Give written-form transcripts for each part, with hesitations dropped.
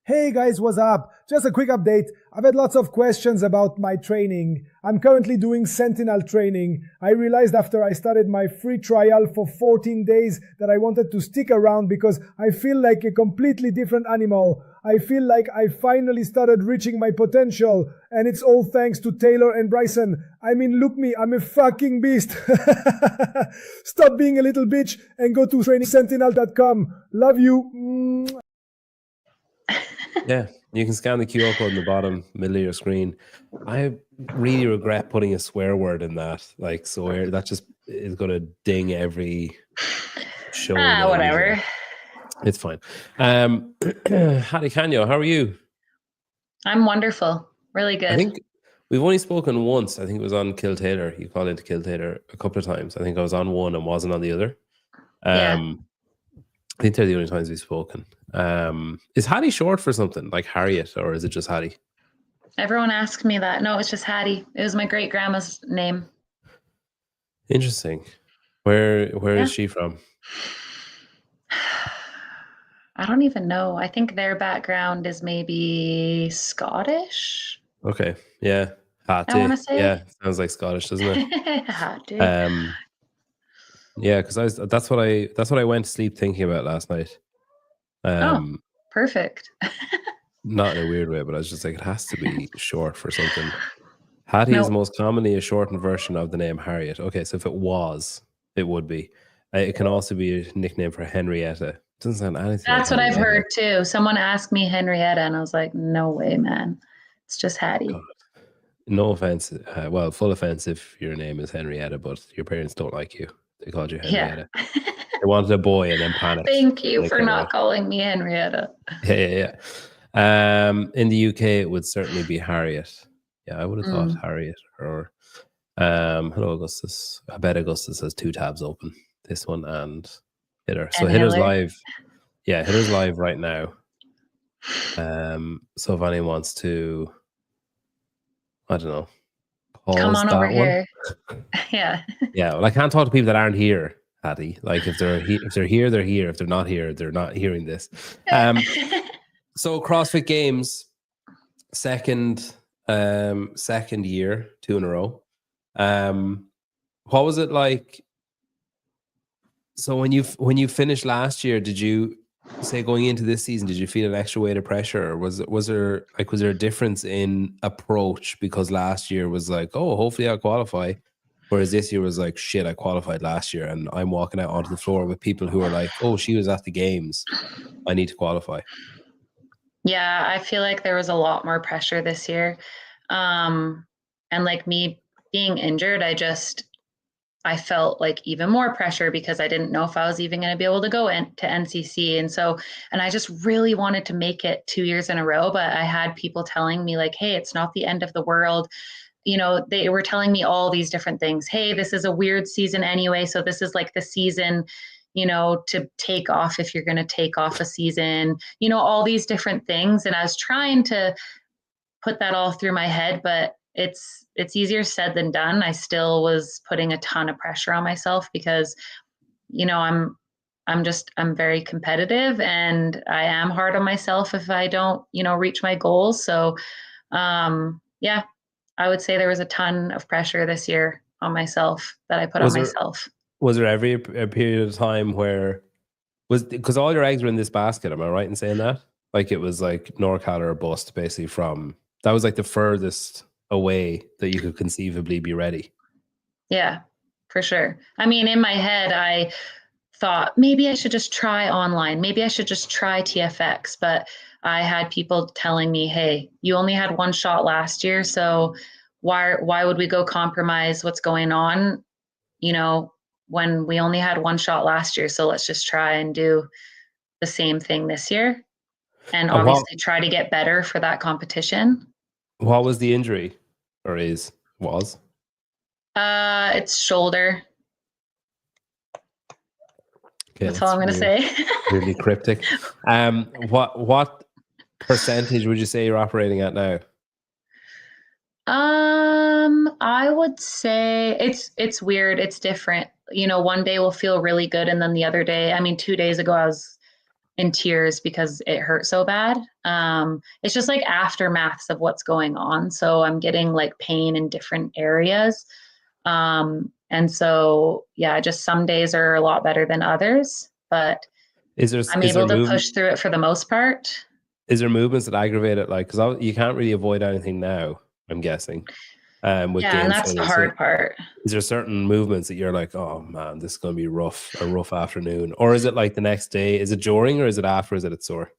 Hey guys, what's up? Just a quick update. I've had lots of questions about my training. I'm currently doing Sentinel training. I realized after I started my free trial for 14 days that I wanted to stick around because I feel like a completely different animal. I feel like I finally started reaching my potential, and it's all thanks to Taylor and Bryson. I mean, look me, I'm a fucking beast. Stop being a little bitch and go to trainingsentinel.com. Love you. Yeah, you can scan the QR code in the bottom middle of your screen. I really regret putting a swear word in that. Like swear, that just is going to ding every show. Whatever. It's fine. Hattie, Kanyo, how are you? I'm wonderful. Really good. I think we've only spoken once. I think it was on Kill Taylor. You called into Kill Taylor a couple of times. I think I was on one and wasn't on the other. Yeah. I think they're the only times we've spoken. Is Hattie short for something like Harriet, or is it just Hattie? Everyone asked me that. No, it's just Hattie. It was my great grandma's name. Interesting. Where is she from? I don't even know. I think their background is maybe Scottish. Okay. Yeah. Hattie. I want to say. Yeah, sounds like Scottish, doesn't it? Hattie. Yeah, because that's what I went to sleep thinking about last night. Perfect. Not in a weird way, but I was just like, it has to be short for something. Hattie is most commonly a shortened version of the name Harriet. Okay, so if it was, it would be. It can also be a nickname for Henrietta. It doesn't sound anything. That's like what I've heard too. Someone asked me Henrietta, and I was like, no way, man. It's just Hattie. God. No offense. Well, full offense if your name is Henrietta, but your parents don't like you. They called you Henrietta. Yeah. They wanted a boy and then panicked. Thank you for not calling me Henrietta. Yeah. In the UK, it would certainly be Harriet. Yeah, I would have thought Harriet or hello, Augustus. I bet Augustus has two tabs open. This one and Hitter. So Hitter's live. Yeah, Hitter's live right now. So if anyone wants to, I don't know, come on over here. Yeah. Yeah. Well, I can't talk to people that aren't here, Hattie. Like if they're here, they're here. If they're not here, they're not hearing this. So CrossFit Games, second year, 2 in a row. What was it like? So when you finished last year, did you say going into this season, did you feel an extra weight of pressure, or was there a difference in approach? Because last year was like, oh, hopefully I'll qualify, whereas this year was like, shit, I qualified last year, and I'm walking out onto the floor with people who are like, oh, she was at the games, I need to qualify. Yeah, I feel like there was a lot more pressure this year, and like me being injured, I felt like even more pressure because I didn't know if I was even going to be able to go to NCC. And I just really wanted to make it 2 years in a row, but I had people telling me like, hey, it's not the end of the world. You know, they were telling me all these different things. Hey, this is a weird season anyway. So this is like the season, you know, to take off if you're going to take off a season, you know, all these different things. And I was trying to put that all through my head, but it's easier said than done. I still was putting a ton of pressure on myself because, you know, I'm very competitive, and I am hard on myself if I don't, you know, reach my goals. So, yeah, I would say there was a ton of pressure this year on myself that I put on myself. Was there ever a period of time where because all your eggs were in this basket? Am I right in saying that? Like it was like NorCal or bust, basically. From that was like the furthest away that you could conceivably be ready. Yeah, for sure. I mean, in my head, I thought maybe I should just try online. Maybe I should just try TFX. But I had people telling me, hey, you only had one shot last year. So why would we go compromise what's going on, you know, when we only had one shot last year? So let's just try and do the same thing this year. And obviously try to get better for that competition. What was the injury, or was? It's shoulder. Okay, that's all I'm going to say. Really cryptic. What percentage would you say you're operating at now? I would say it's weird. It's different. You know, one day will feel really good, and then the other day, I mean, 2 days ago, I was in tears because it hurt so bad. It's just like aftermaths of what's going on. So I'm getting like pain in different areas. And so, yeah, just some days are a lot better than others, but I'm able to push through it for the most part. Is there movements that aggravate it? Like, because you can't really avoid anything now, I'm guessing. With yeah, and that's the hard part. Is there certain movements that you're like, oh man, this is going to be a rough afternoon? Or is it like the next day? Is it during or is it after? Is it sore?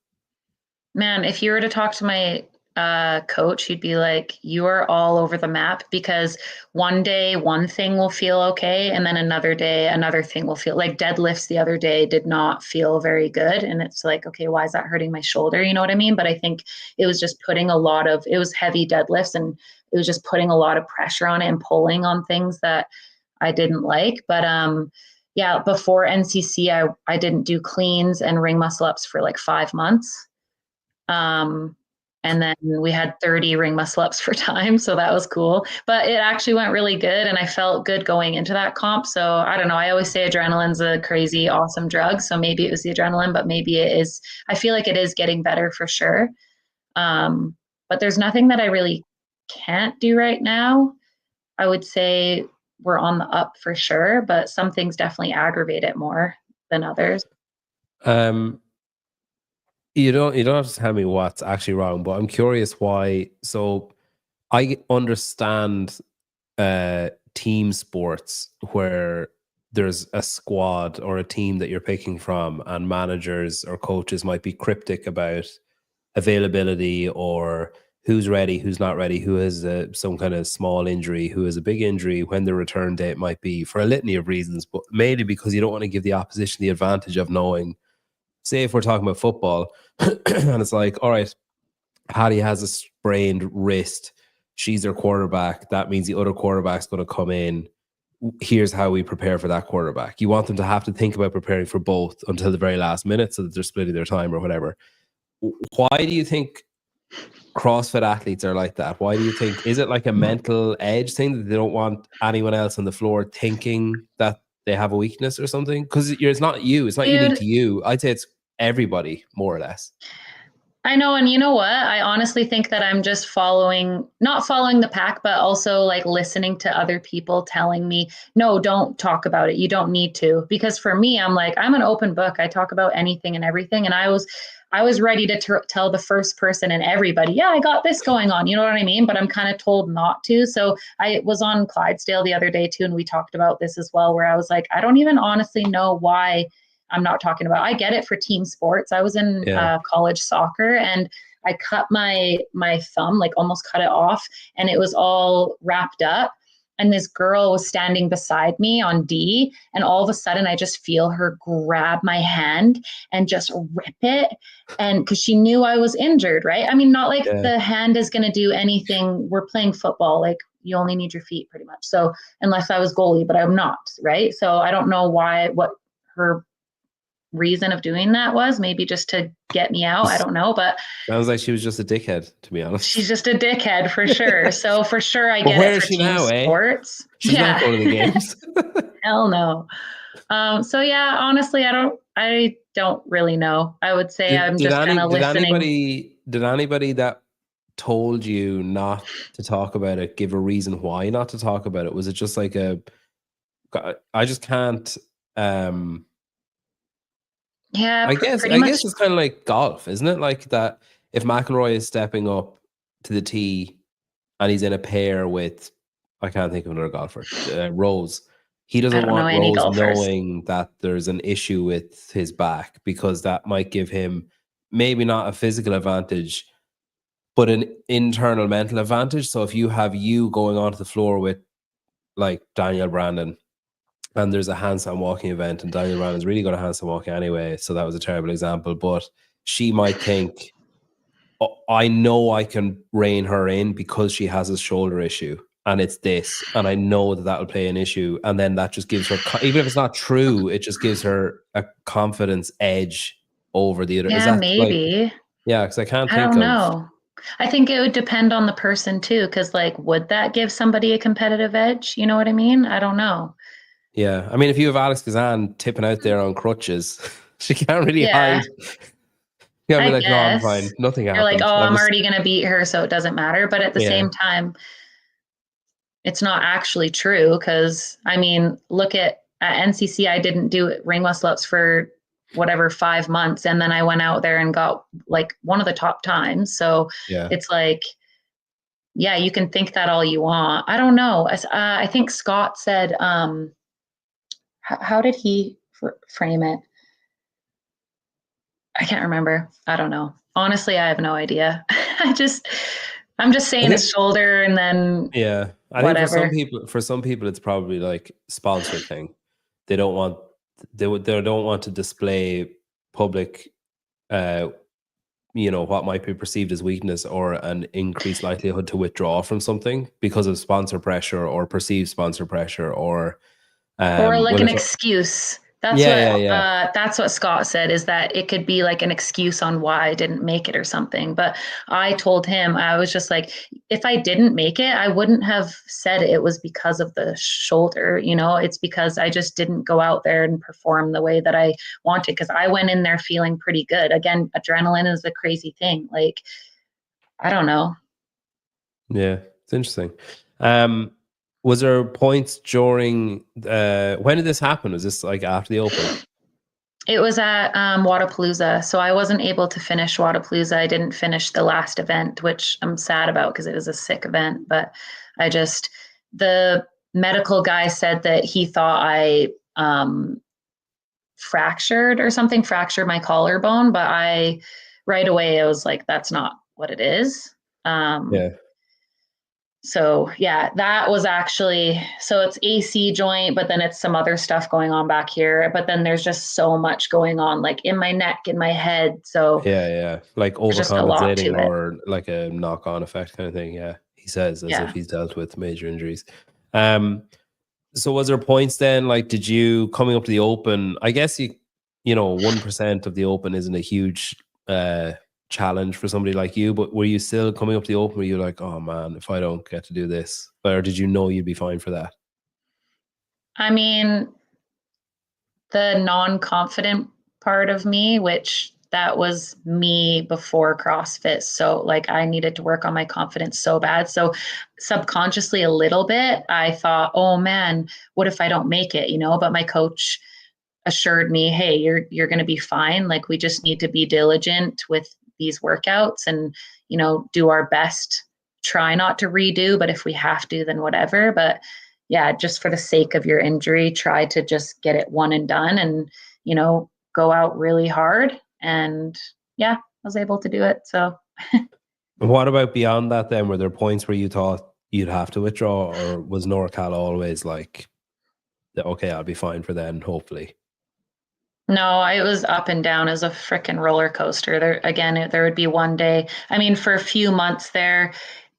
Man, if you were to talk to my coach, he'd be like, you are all over the map, because one day one thing will feel okay, and then another day another thing will feel like deadlifts the other day did not feel very good. And it's like, okay, why is that hurting my shoulder? You know what I mean? But I think it was just it was heavy deadlifts, and it was just putting a lot of pressure on it and pulling on things that I didn't like. But yeah, before NCC, I didn't do cleans and ring muscle ups for like 5 months. And then we had 30 ring muscle ups for time. So that was cool, but it actually went really good. And I felt good going into that comp. So I don't know. I always say adrenaline's a crazy, awesome drug. So maybe it was the adrenaline, but maybe it is. I feel like it is getting better for sure. But there's nothing that I really can't do right now. I would say we're on the up for sure, but some things definitely aggravate it more than others. You don't have to tell me what's actually wrong, but I'm curious why. So I understand team sports where there's a squad or a team that you're picking from, and managers or coaches might be cryptic about availability or who's ready, who's not ready, who has some kind of small injury, who has a big injury, when the return date might be, for a litany of reasons, but mainly because you don't want to give the opposition the advantage of knowing. Say if we're talking about football and it's like, all right, Hattie has a sprained wrist. She's their quarterback. That means the other quarterback's going to come in. Here's how we prepare for that quarterback. You want them to have to think about preparing for both until the very last minute so that they're splitting their time or whatever. Why do you think CrossFit athletes are like that? Why do you think, is it like a mental edge thing that they don't want anyone else on the floor thinking that they have a weakness or something? Because it's not you. It's not unique to you. I'd say it's everybody, more or less. I know. And you know what? I honestly think that I'm just not following the pack, but also like listening to other people telling me, no, don't talk about it. You don't need to. Because for me, I'm like, I'm an open book. I talk about anything and everything. And I was ready to tell the first person and everybody, yeah, I got this going on. You know what I mean? But I'm kind of told not to. So I was on Clydesdale the other day too, and we talked about this as well, where I was like, I don't even honestly know why I'm not talking about. I get it for team sports. I was in college soccer, and I cut my thumb, like almost cut it off, and it was all wrapped up. And this girl was standing beside me on D, and all of a sudden I just feel her grab my hand and just rip it. And because she knew I was injured, right? I mean, not like the hand is going to do anything. We're playing football. Like, you only need your feet pretty much. So unless I was goalie, but I'm not, right? So I don't know what her reason of doing that was. Maybe just to get me out. I don't know, but sounds like she was just a dickhead, to be honest. She's just a dickhead for sure. So for sure, I get it for team sports. She's not going to the games. Hell no. So yeah, honestly, I don't really know. I would say I'm just kind of listening. Did anybody that told you not to talk about it give a reason why not to talk about it? Was it just like I just can't. Yeah, I guess it's kind of like golf, isn't it? Like that, if McIlroy is stepping up to the tee and he's in a pair with, I can't think of another golfer, Rose. He doesn't want Rose knowing that there's an issue with his back, because that might give him maybe not a physical advantage, but an internal mental advantage. So if you have going onto the floor with like Danielle Brandon, and there's a handstand walking event, and Daniel Brandon's really good at handstand walking anyway, so that was a terrible example, but she might think, oh, I know I can rein her in because she has a shoulder issue, and it's this, and I know that will play an issue, and then that just gives her, even if it's not true, it just gives her a confidence edge over the other. Yeah, maybe. Because I don't know. I think it would depend on the person too, because like, would that give somebody a competitive edge? You know what I mean? I don't know. Yeah, I mean, if you have Alex Kazan tipping out there on crutches, she can't really hide. Yeah, I'll be I like, no, I'm fine. guess Nothing you're like, happened. oh, I'm I'm just, already going to beat her, so it doesn't matter. But at the yeah, same time, it's not actually true because I mean, look at NCC, I didn't do ring muscle ups for whatever 5 months, and then I went out there and got like one of the top times. So yeah. it's like, yeah, you can think that all you want. I don't know. I think Scott said, how did he frame it? I can't remember. I don't know. Honestly, I have no idea. I'm just I saying think, his shoulder and then yeah, I think whatever. for some people, it's probably like sponsor thing. They don't want, they don't want to display public, uh, what might be perceived as weakness or an increased likelihood to withdraw from something because of sponsor pressure or perceived sponsor pressure or, Or like well, an if, excuse. yeah. That's what Scott said, is that it could be like an excuse on why I didn't make it or something. But I told him, I was just like, if I didn't make it, I wouldn't have said it was because of the shoulder. It's because I just didn't go out there and perform the way that I wanted, because I went in there feeling pretty good. Again, adrenaline is a crazy thing. Like, I don't know. Yeah, it's interesting. Was there points during when did this happen? Was this like after the Open? It was at Wadapalooza, so I wasn't able to finish Wadapalooza. I didn't finish the last event, which I'm sad about because it was a sick event. But the medical guy said that he thought I fractured or something, fractured my collarbone. But right away, I was like, that's not what it is. Yeah. So yeah, that was actually, so it's AC joint, but then it's some other stuff going on back here. But then there's just so much going on, like in my neck, in my head. So Yeah. Like there's just a lot to overcompensating it. or like a knock-on effect kind of thing. Yeah. He says as if Yeah. he's dealt with major injuries. So was there points then, like did you coming up to the Open, I guess 1% of the Open isn't a huge challenge for somebody like you, but were you still coming up to the Open, were you like, oh man, if I don't get to do this, or did you know you'd be fine for that? I mean, the non-confident part of me, which that was me before CrossFit. So like I needed to work on my confidence so bad. So subconsciously a little bit, I thought, oh man, what if I don't make it, But my coach assured me, hey, you're going to be fine. Like we just need to be diligent with these workouts and, do our best. Try not to redo, but if we have to, then whatever. But yeah, just for the sake of your injury, try to just get it one and done and, go out really hard. And yeah, I was able to do it. So And what about beyond that then? Were there points where you thought you'd have to withdraw, or was NorCal always like, okay, I'll be fine for then, hopefully? no, it was up and down as a freaking roller coaster. There would be one day. I mean, for a few months there,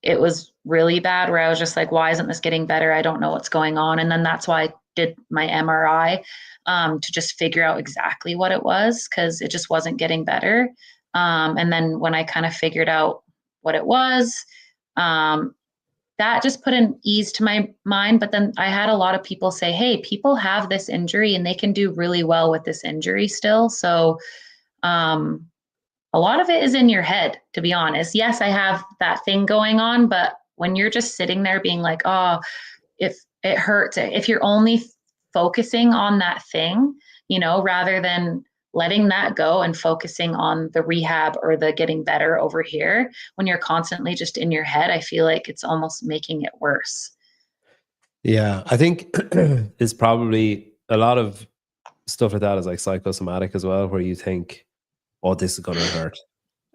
it was really bad where I was just like, why isn't this getting better? I don't know what's going on. And then that's why I did my MRI to just figure out exactly what it was, because it just wasn't getting better. And then when I kind of figured out what it was, um, that just put an ease to my mind. But then I had a lot of people say, hey, people have this injury and they can do really well with this injury still. So a lot of it is in your head, to be honest. Yes, I have that thing going on, but when you're just sitting there being like, oh, if it hurts, if you're only focusing on that thing, rather than letting that go and focusing on the rehab or the getting better over here, when you're constantly just in your head, I feel like it's almost making it worse. Yeah, I think it's probably a lot of stuff like that is like psychosomatic as well, where you think, oh, this is going to hurt.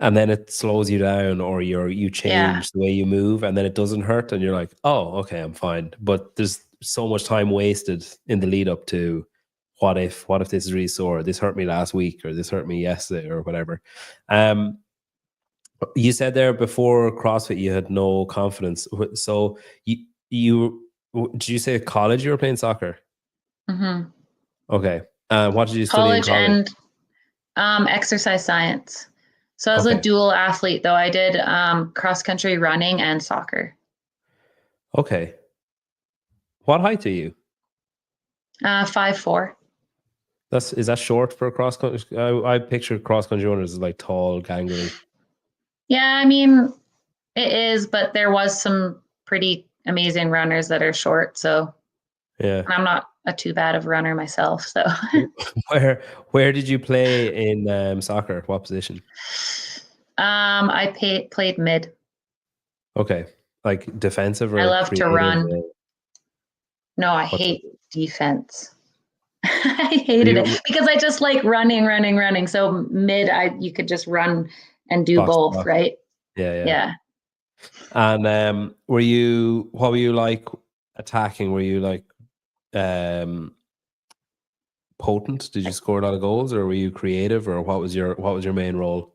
And then it slows you down, or you Yeah. change the way you move, and then it doesn't hurt, and you're like, oh, okay, I'm fine. But there's so much time wasted in the lead up to what if this is really sore? This hurt me last week, or this hurt me yesterday, or whatever. You said there before CrossFit you had no confidence. So did you say at college you were playing soccer? Mm-hmm. Okay. What did you study in College college? and exercise science. So I was a Okay. dual athlete, though. I did cross country running and soccer. Okay. What height are you? 5'4". Is that short for a cross country? I picture cross country runners as like tall, gangly. Yeah, I mean, it is, but there was some pretty amazing runners that are short. So Yeah. I'm not a too bad of a runner myself. So Where did you play in soccer? What position? played mid. Okay, like defensive I or love to creative? run. No, I What's hate defense. I hated it you because I just like running. So mid, you could just run and do box to both, box? right? Yeah. Yeah. And what were you like attacking? Were you like potent? Did you score a lot of goals, or were you creative, or what was your main role?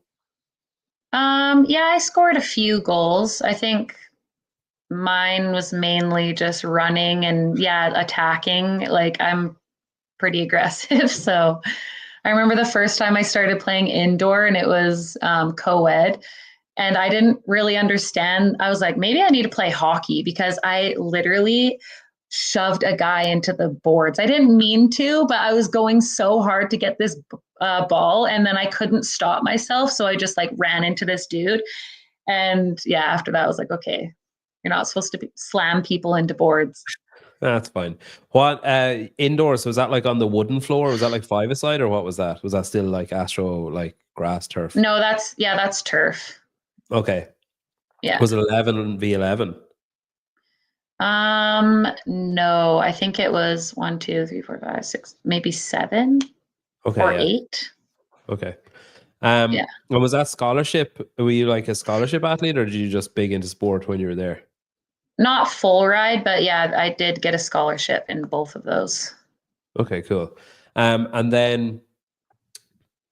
Yeah, I scored a few goals. I think mine was mainly just running and attacking. Like I'm pretty aggressive. So I remember the first time I started playing indoor and it was co-ed. And I didn't really understand. I was like, maybe I need to play hockey because I literally shoved a guy into the boards. I didn't mean to, but I was going so hard to get this ball and then I couldn't stop myself. So I just like ran into this dude. And yeah, after that, I was like, okay, you're not supposed to slam people into boards. That's fine. What indoors, was that like on the wooden floor? Was that like five-a-side, or what was that? Was that still like astro, like grass turf? No, that's turf. Okay. Yeah. Was it 11v11? No, I think it was 1, 2, 3, 4, 5, 6, maybe 7 Okay, or yeah. 8. Okay. Yeah. And was that scholarship? Were you like a scholarship athlete, or did you just big into sport when you were there? Not full ride, but yeah, I did get a scholarship in both of those. Okay, cool. And then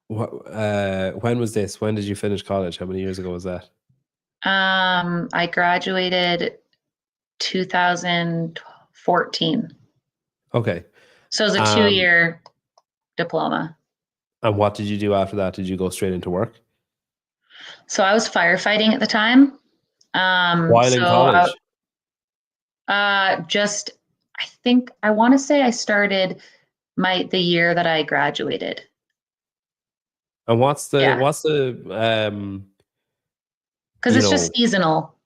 when was this? When did you finish college? How many years ago was that? I graduated 2014. Okay. So it was a 2-year diploma. And what did you do after that? Did you go straight into work? So I was firefighting at the time. While in college? I think I want to say I started the year that I graduated. And what's the because it's just seasonal.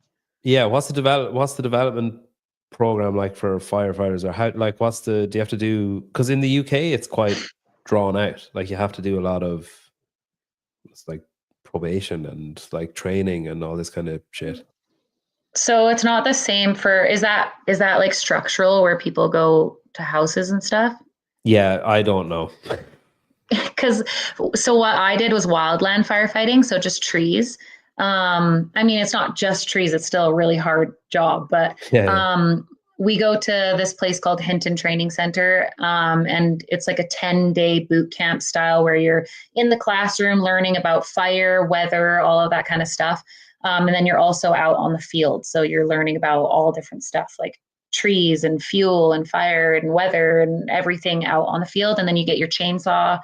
Yeah, what's the development program like for firefighters, or how, like, do you have to do, because in the UK it's quite drawn out, like you have to do a lot of, it's like probation and like training and all this kind of shit. So it's not the same is that like structural where people go to houses and stuff? Yeah, I don't know. So what I did was wildland firefighting, so just trees. I mean, it's not just trees, it's still a really hard job, but we go to this place called Hinton Training Center, and it's like a 10-day boot camp style where you're in the classroom learning about fire, weather, all of that kind of stuff. And then you're also out on the field. So you're learning about all different stuff like trees and fuel and fire and weather and everything out on the field. And then you get your chainsaw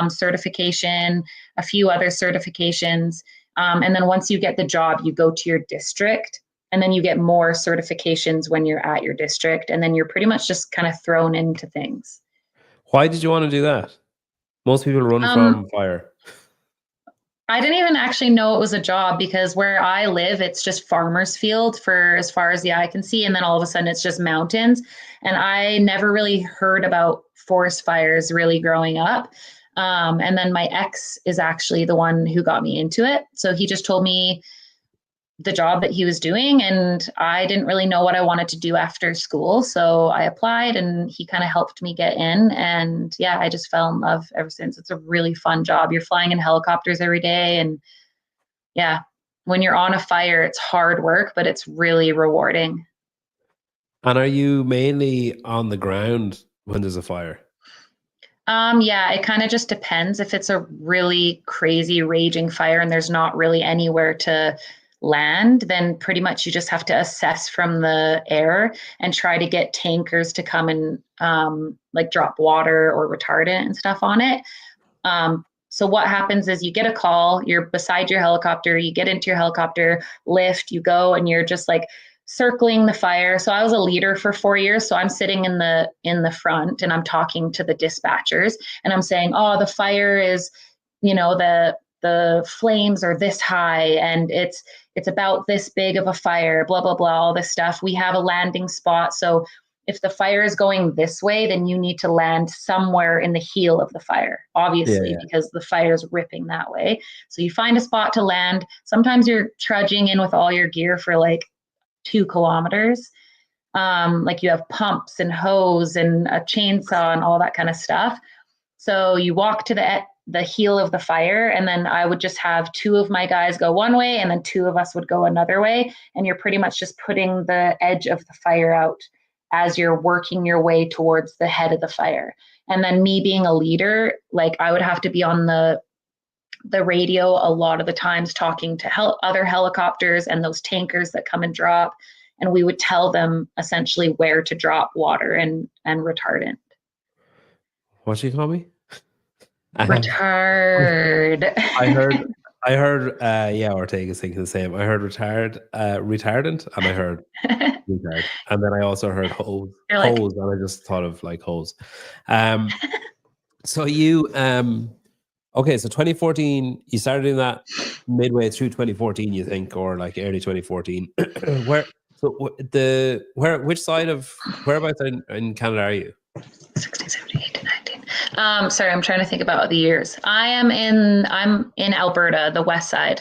certification, a few other certifications. And then once you get the job, you go to your district and then you get more certifications when you're at your district. And then you're pretty much just kind of thrown into things. Why did you want to do that? Most people run from fire. I didn't even actually know it was a job because where I live, it's just farmer's field for as far as the eye can see. And then all of a sudden it's just mountains. And I never really heard about forest fires really growing up. And then my ex is actually the one who got me into it. So he just told me the job that he was doing, and I didn't really know what I wanted to do after school. So I applied and he kind of helped me get in. And yeah, I just fell in love ever since. It's a really fun job. You're flying in helicopters every day. And yeah, when you're on a fire, it's hard work, but it's really rewarding. And are you mainly on the ground when there's a fire? Yeah, it kind of just depends. If it's a really crazy raging fire and there's not really anywhere to land, then pretty much you just have to assess from the air and try to get tankers to come and like drop water or retardant and stuff on it. So what happens is you get a call, you're beside your helicopter, you get into your helicopter, lift, you go, and you're just like circling the fire. So I was a leader for 4 years. So I'm sitting in the front and I'm talking to the dispatchers and I'm saying, oh, the fire is, the flames are this high and it's about this big of a fire, blah, blah, blah, all this stuff. We have a landing spot. So if the fire is going this way, then you need to land somewhere in the heel of the fire, obviously, because the fire is ripping that way. So you find a spot to land. Sometimes you're trudging in with all your gear for like 2 kilometers. Like you have pumps and hose and a chainsaw and all that kind of stuff. So you walk to the heel of the fire, and then I would just have 2 of my guys go one way and then 2 of us would go another way. And you're pretty much just putting the edge of the fire out as you're working your way towards the head of the fire. And then me being a leader, like I would have to be on the radio a lot of the times talking to other helicopters and those tankers that come and drop. And we would tell them essentially where to drop water and retardant. What do you call me? Retard. I heard, Ortega's thinking the same. I heard retardant, and I heard retard. And then I also heard hose, and I just thought of like hose. So you, okay, so 2014, you started doing that midway through 2014, you think, or like early 2014. Whereabouts in Canada are you? 16, 17, 18, 19. Sorry, I'm trying to think about the years. I'm in Alberta, the west side.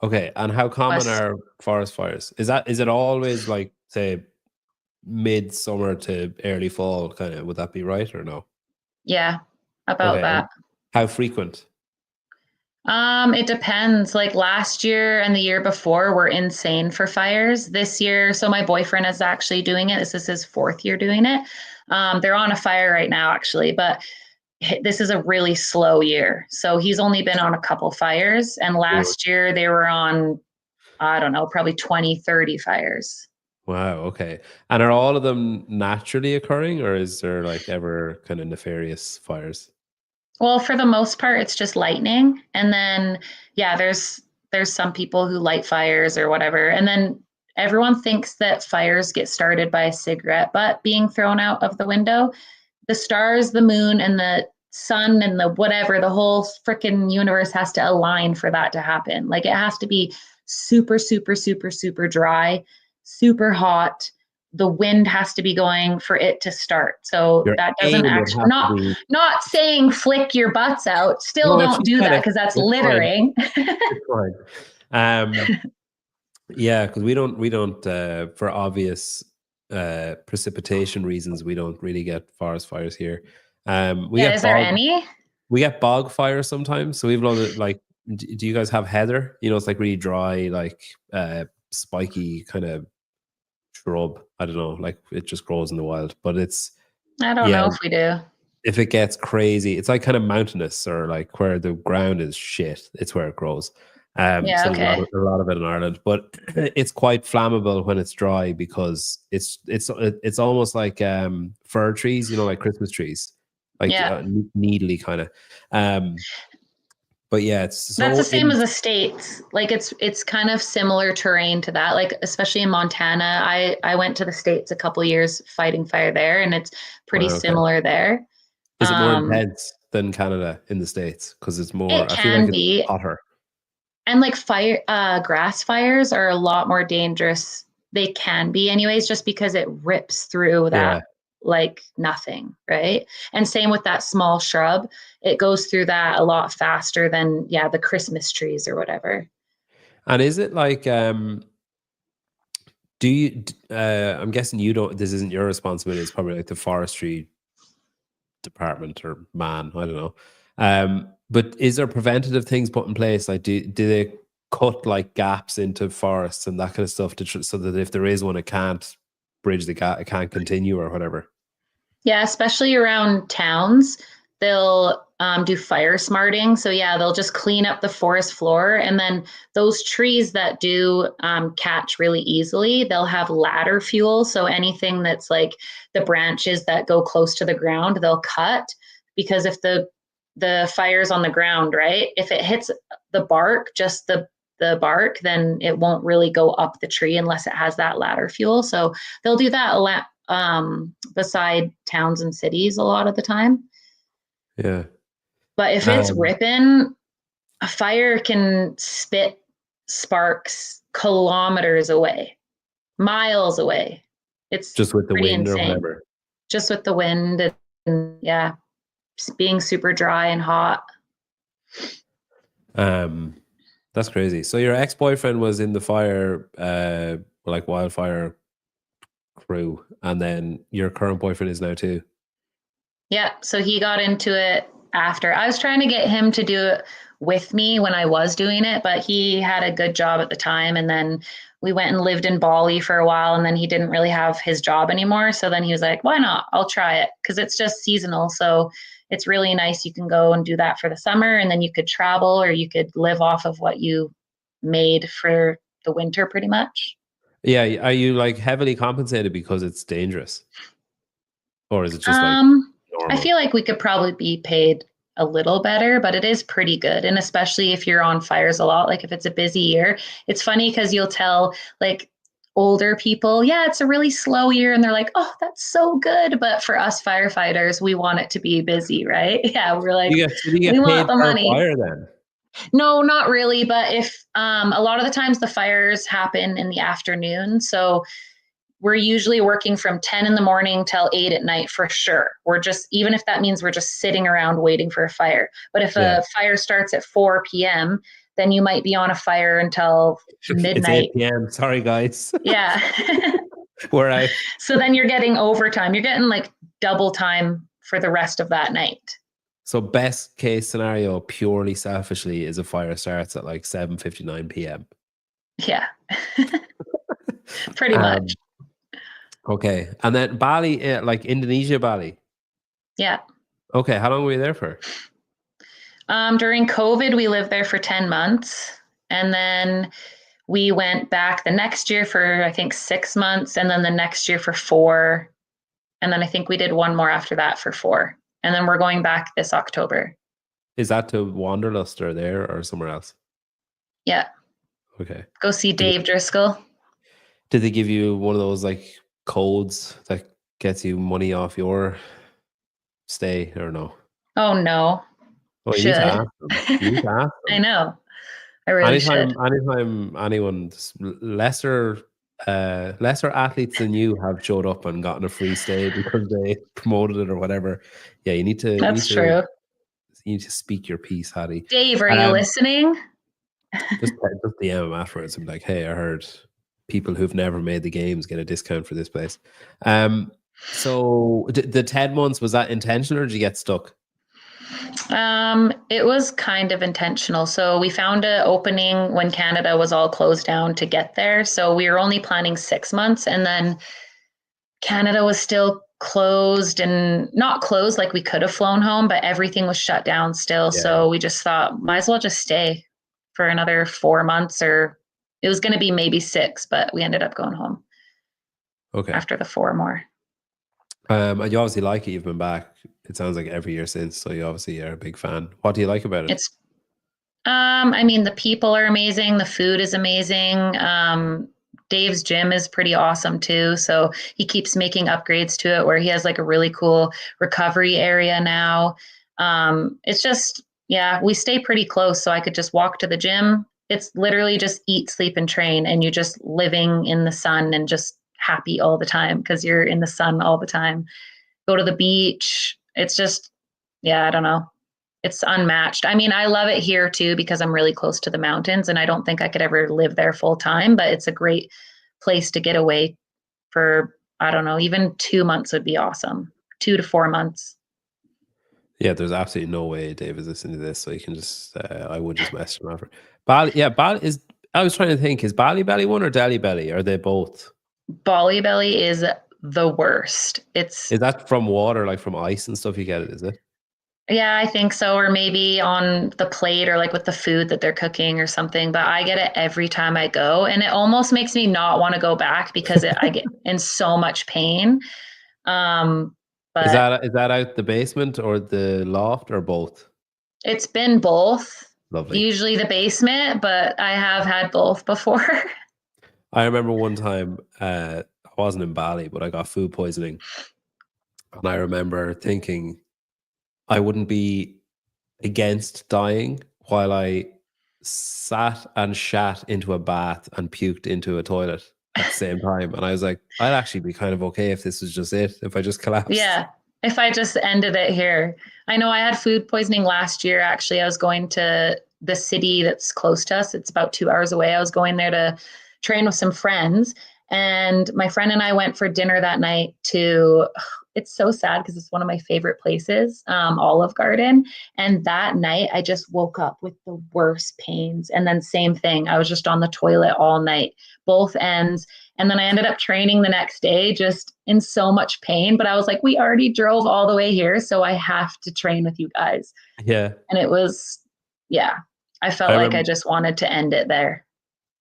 Okay, and how common are forest fires? Is it always like, say, midsummer to early fall kind of? Would that be right or no? Yeah, about that. How frequent? It depends. Like last year and the year before were insane for fires. This year, so my boyfriend is actually doing it. This is his 4th year doing it. They're on a fire right now, actually, but this is a really slow year. So he's only been on a couple fires. And last year they were on, I don't know, probably 20, 30 fires. Wow. Okay. And are all of them naturally occurring, or is there like ever kind of nefarious fires? Well, for the most part, it's just lightning. And then, there's some people who light fires or whatever. And then everyone thinks that fires get started by a cigarette butt being thrown out of the window. The stars, the moon, and the sun and the whatever, the whole freaking universe has to align for that to happen. Like it has to be super, super, super, super dry, super hot. The wind has to be going for it to start. So that doesn't actually, not saying flick your butts out. Still don't do that because that's littering. It's fine. Yeah, because we don't for obvious precipitation reasons, we don't really get forest fires here. Is there any? We get bog fires sometimes. So we've loaded, like, do you guys have heather? It's like really dry, like spiky kind of shrub. I don't know, like it just grows in the wild, but I don't know if we do. If it gets crazy, it's like kind of mountainous or like where the ground is shit, it's where it grows. So a lot of it in Ireland, but it's quite flammable when it's dry because it's almost like fir trees, like Christmas trees, like needly kind of. But yeah, that's the same as the States. Like it's kind of similar terrain to that. Like especially in Montana, I went to the States a couple of years fighting fire there, and it's pretty similar there. Is it more intense than Canada in the States? Because it's more. I feel like it's hotter. And like grass fires are a lot more dangerous. They can be anyways, just because it rips through that like nothing, right? And same with that small shrub. It goes through that a lot faster than, the Christmas trees or whatever. And is it like, do you, I'm guessing this isn't your responsibility. It's probably like the forestry department or man, I don't know. But is there preventative things put in place? Like, do they cut like gaps into forests and that kind of stuff so that if there is one, it can't bridge the gap, it can't continue or whatever? Yeah, especially around towns, they'll do fire smarting. So they'll just clean up the forest floor, and then those trees that do catch really easily, they'll have ladder fuel. So anything that's like the branches that go close to the ground, they'll cut, because if the fire's on the ground, right? If it hits the bark, just the the bark, then it won't really go up the tree unless it has that ladder fuel. So they'll do that beside towns and cities a lot of the time. Yeah. But if it's ripping, a fire can spit sparks kilometers away, miles away. It's just with the pretty wind insane. or whatever. Just with the wind and yeah, being super dry and hot. That's crazy. So your ex-boyfriend was in the fire, like wildfire crew, and then your current boyfriend is now too. Yeah, so he got into it after. I was trying to get him to do it with me when I was doing it, but he had a good job at the time. And then we went and lived in Bali for a while, and then he didn't really have his job anymore. So then he was like, why not? I'll try it, because it's just seasonal. So it's really nice. You can go and do that for the summer, and then you could travel, or you could live off of what you made for the winter pretty much. Yeah. Are you like heavily compensated because it's dangerous? Or is it just like normal? I feel like we could probably be paid a little better, but it is pretty good. And especially if you're on fires a lot, like if it's a busy year, it's funny because you'll tell like older people, yeah, it's a really slow year. And they're like, oh, that's so good. But for us firefighters, we want it to be busy, right? Yeah, we're like, you get we paid want the per money. fire then? No, not really. But if a lot of the times the fires happen in the afternoon. So we're usually working from 10 in the morning till 8 at night for sure. We're just, even if that means we're just sitting around waiting for a fire. But if a fire starts at 4 p.m., then you might be on a fire until midnight. It's 8 p.m. Sorry, guys. Yeah. We're out. So then you're getting overtime. You're getting like double time for the rest of that night. So best case scenario, purely selfishly, is a fire starts at like 7:59 p.m. Yeah. Pretty much. Okay. And then Bali, like Indonesia, Bali. Yeah. Okay. How long were you there for? During COVID, we lived there for 10 months. And then we went back the next year for, I think, 6 months. And then the next year for 4. And then I think we did one more after that for 4. And then we're going back this October. Is that to Wanderlust or there or somewhere else? Yeah. Okay. Go see Dave Driscoll. Did they give you one of those like codes that gets you money off your stay or no? Oh, no. Well, you need to ask them. You need to ask them. I know. I really should. Anytime anyone lesser athletes than you have showed up and gotten a free stay because they promoted it or whatever, yeah, you need to. That's true. You need to speak your piece, Hattie. Dave, are you listening? just DM him afterwards and be like, hey, I heard people who've never made the games get a discount for this place. So the 10 months, was that intentional or did you get stuck? It was kind of intentional. So we found an opening when Canada was all closed down to get there. So we were only planning 6 months, and then Canada was still closed, and not closed like we could have flown home, but everything was shut down still. Yeah. So we just thought, might as well just stay for another 4 months, or it was going to be maybe 6, but we ended up going home. Okay. After the 4 more. And you obviously like it. You've been back, it sounds like, every year since. So you obviously are a big fan. What do you like about it? It's, I mean, the people are amazing. The food is amazing. Dave's gym is pretty awesome too. So he keeps making upgrades to it where he has like a really cool recovery area now. It's just, yeah, we stay pretty close. So I could just walk to the gym. It's literally just eat, sleep, and train. And you're just living in the sun and just happy all the time because you're in the sun all the time. Go to the beach. It's just, yeah, I don't know. It's unmatched. I mean, I love it here too because I'm really close to the mountains and I don't think I could ever live there full time, but it's a great place to get away for, I don't know, even 2 months would be awesome. 2 to 4 months. Yeah, there's absolutely no way Dave is listening to this, so you can just, I would just mess him over. Bali, yeah, Bali is, I was trying to think, is Bali Belly one or Delhi Belly? Are they both? Bali Belly is the worst. Is that from water, like from ice and stuff you get it, is it? Yeah, I think so. Or maybe on the plate or like with the food that they're cooking or something. But I get it every time I go. And it almost makes me not want to go back because I get in so much pain. But is that out the basement or the loft or both? It's been both. Lovely. Usually the basement, but I have had both before. I remember one time, I wasn't in Bali, but I got food poisoning. And I remember thinking I wouldn't be against dying while I sat and shat into a bath and puked into a toilet at the same time. And I was like, I'd actually be kind of okay if this was just it, if I just collapsed. Yeah. If I just ended it here. I know I had food poisoning last year. Actually, I was going to the city that's close to us. It's about 2 hours away. I was going there to train with some friends. And my friend and I went for dinner that night to, it's so sad because it's one of my favorite places, Olive Garden. And that night I just woke up with the worst pains. And then same thing. I was just on the toilet all night, both ends. And then I ended up training the next day just in so much pain. But I was like, we already drove all the way here, so I have to train with you guys. Yeah. And it was, yeah, I felt like I just wanted to end it there.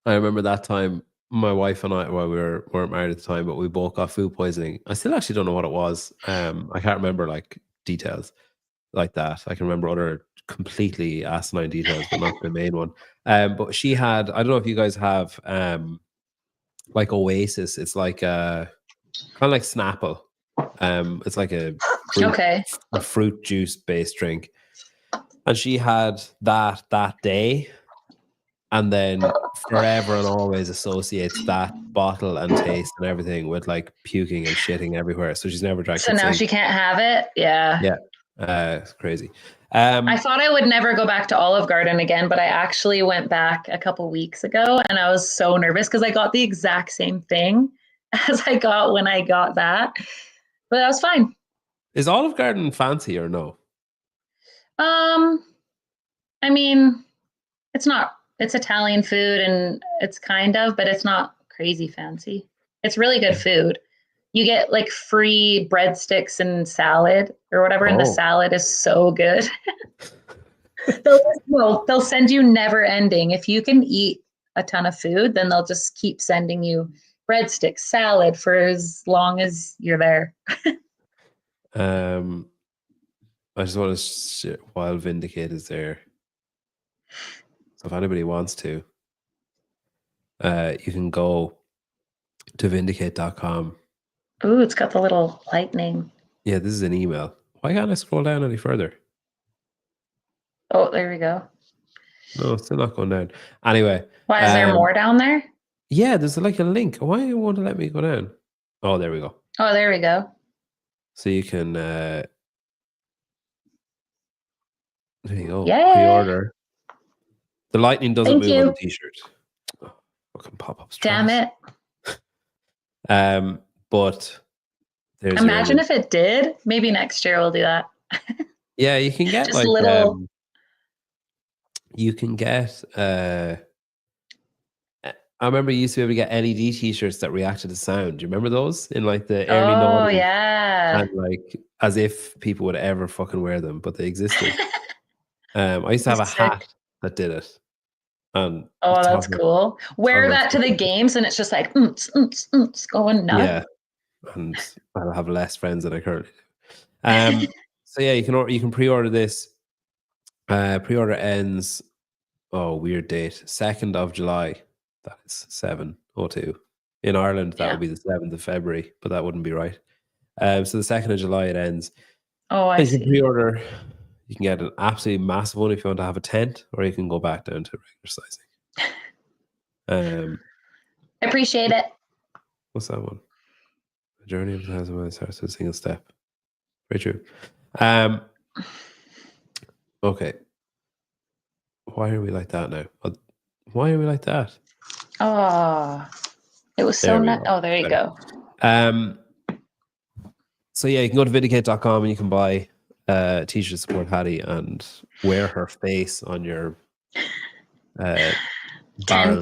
I remember that time, my wife and I, well, weren't married at the time, but we both got food poisoning. I still actually don't know what it was. I can't remember like details like that. I can remember other completely asinine details, but not the main one. But she had, I don't know if you guys have like Oasis. It's like kind of like Snapple. It's like a fruit juice based drink. And she had that day, and then forever and always associates that bottle and taste and everything with like puking and shitting everywhere. So she's never drank it. So now she can't have it. Yeah. Yeah. It's crazy. I thought I would never go back to Olive Garden again, but I actually went back a couple weeks ago, and I was so nervous because I got the exact same thing as I got when I got that. But that was fine. Is Olive Garden fancy or no? I mean, it's Italian food, and it's kind of, but it's not crazy fancy. It's really good food. You get like free breadsticks and salad or whatever, and the salad is so good. They'll send you never ending. If you can eat a ton of food, then they'll just keep sending you breadsticks, salad for as long as you're there. I just want to share while Vindicate is there. So if anybody wants to, you can go to vindicate.com. Ooh, it's got the little lightning. Yeah, this is an email. Why can't I scroll down any further? Oh, there we go. No, it's still not going down. Anyway. Why, is there more down there? Yeah, there's like a link. Why won't it let me go down? Oh, there we go. Oh, there we go. So you can there you go. Yay. Pre-order. The lightning doesn't move on the t-shirt. Oh, fucking pop-ups. Damn it. But there's imagine if it did. Maybe next year we'll do that. Yeah, you can get just like little. You can get I remember you used to be able to get LED t-shirts that reacted to sound. Do you remember those in like the early 90s? Oh yeah. And like as if people would ever fucking wear them, but they existed. I used to have a hat that did it. And that's cool. Wear that to the games, and it's just like going nuts. Yeah, and I'll have less friends than I currently do. So yeah, you can pre-order this. Pre-order ends. Oh, weird date. 2nd of July. That is 7:02. In Ireland, that would be the 7th of February, but that wouldn't be right. So the 2nd of July it ends. Oh, I see. You can pre-order. You can get an absolutely massive one if you want to have a tent, or you can go back down to regular sizing. I appreciate it. What's that one? A journey of 1,000 miles starts with a single step. Very true. Okay. Why are we like that now? Why are we like that? Oh, it was so nice. Oh, there you go. So yeah, you can go to vindicate.com and you can buy a t-shirt to support Hattie and wear her face on your 10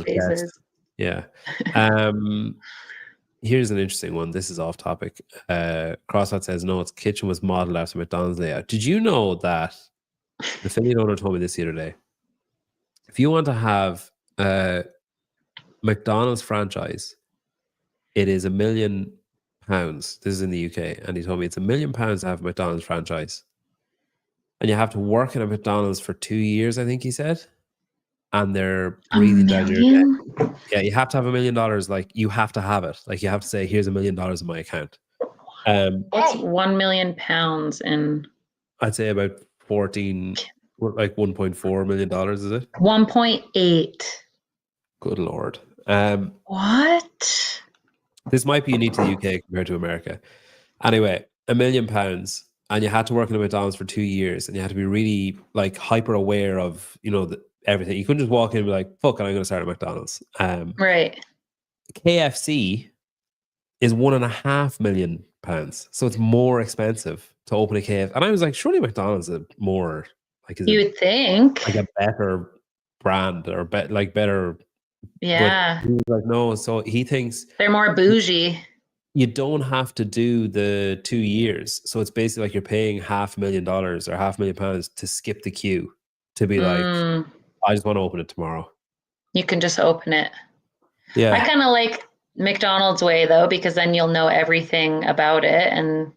faces. chest. Yeah. Here's an interesting one. This is off topic. CrossFit says no, its kitchen was modeled after McDonald's layout. Did you know that the affiliate owner told me this the other day? If you want to have a McDonald's franchise, it is £1 million. This is in the UK, and he told me it's £1 million to have a McDonald's franchise, and you have to work in a McDonald's for 2 years. I think he said, and they're A breathing down your neck. million? Yeah, you have to have $1 million. Like you have to have it. Like you have to say, here's $1 million in my account. What's 1 million pounds in? I'd say about 14, like $1.4 million, is it? 1.8. Good Lord. What? This might be unique to the UK compared to America. Anyway, £1 million, and you had to work in a McDonald's for 2 years, and you had to be really like hyper aware of, you know, everything. You couldn't just walk in and be like, fuck it, I'm going to start at McDonald's. Right. KFC is £1.5 million. So it's more expensive to open a KFC. And I was like, surely McDonald's is more like, is You it would think. like a better brand or better? Yeah. But he was like, no. So he thinks They're more bougie. you don't have to do the 2 years. So it's basically like you're paying $500,000 or £500,000 to skip the queue to be like, I just want to open it tomorrow. You can just open it. Yeah. I kind of like McDonald's way though, because then you'll know everything about it. And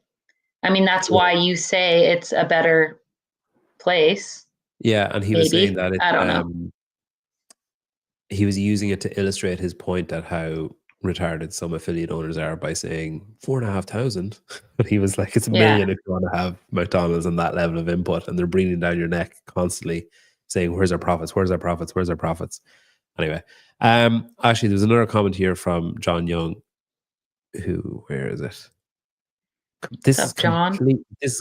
I mean, that's why you say it's a better place. Yeah. And he was saying that I don't know. He was using it to illustrate his point at how retarded some affiliate owners are by saying 4,500. But he was like, it's a million if you want to have McDonald's and that level of input, and they're breathing down your neck constantly saying, where's our profits? Where's our profits? Where's our profits? Anyway, actually, there's another comment here from John Young, where is it? This is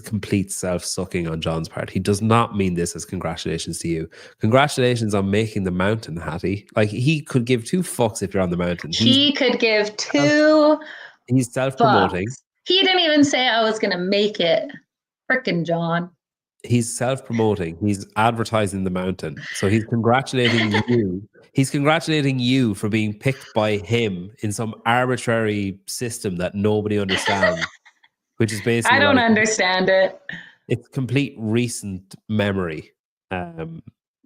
complete self-sucking on John's part. He does not mean this as congratulations to you. Congratulations on making the mountain, Hattie. Like, he could give two fucks if you're on the mountain. He could give two. He's self-promoting. Fucks. He didn't even say I was going to make it. Frickin' John. He's self-promoting. He's advertising the mountain. So he's congratulating you. He's congratulating you for being picked by him in some arbitrary system that nobody understands. Which is basically, I don't understand it. It's complete recent memory from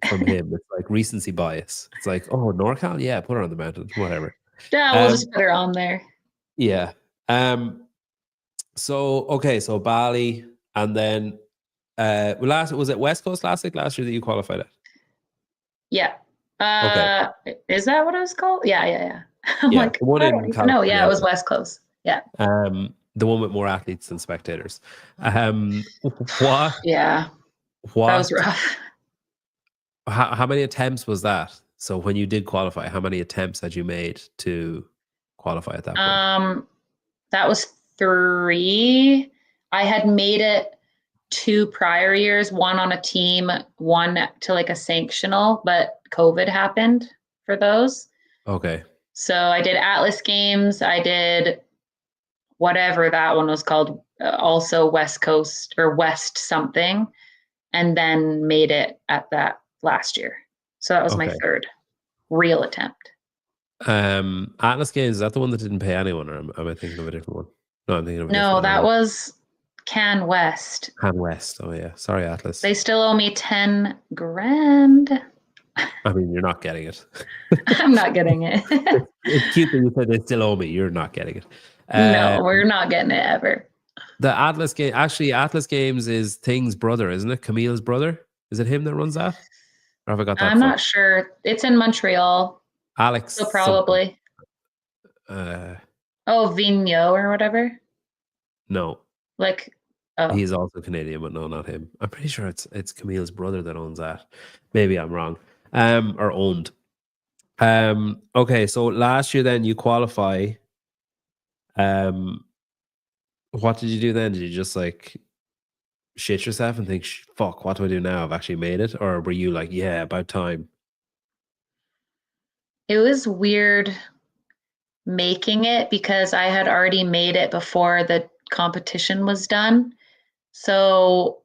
him. It's like recency bias. It's like, oh, NorCal, yeah, put her on the mountain, whatever. Yeah, we'll just put her on there. Yeah. So Bali, and then was it West Coast Classic last year that you qualified at? Yeah. Okay. Is that what it was called? Yeah. I'm yeah, like, I don't even know. Yeah, it was West Coast. Yeah. The one with more athletes than spectators. What? Yeah. What? That was rough. How many attempts was that? So when you did qualify, how many attempts had you made to qualify at that point? That was 3. I had made it 2 prior years, one on a team, one to like a sanctional, but COVID happened for those. Okay. So I did Atlas Games. I did whatever that one was called, also West Coast or West something, and then made it at that last year. So that was my 3rd real attempt. Atlas Games, is that the one that didn't pay anyone, or am I thinking of a different one? No, I'm thinking of a different one. No, that was Can West. Can West. Oh yeah. Sorry, Atlas. They still owe me 10 grand. I mean, you're not getting it. I'm not getting it. It's cute that you said they still owe me. You're not getting it. No, we're not getting it ever. The Atlas game, actually, Atlas Games is Thing's brother, isn't it? Camille's brother. Is it him that runs that? Or have I got that? I'm not sure. It's in Montreal. Alex. So probably. Vigneault or whatever. No. Like. He's also Canadian, but no, not him. I'm pretty sure it's Camille's brother that owns that. Maybe I'm wrong. Or owned. Okay, so last year then you qualify. What did you do then? Did you just like shit yourself and think, fuck, what do I do now? I've actually made it? Or were you like, yeah, about time? It was weird making it because I had already made it before the competition was done. So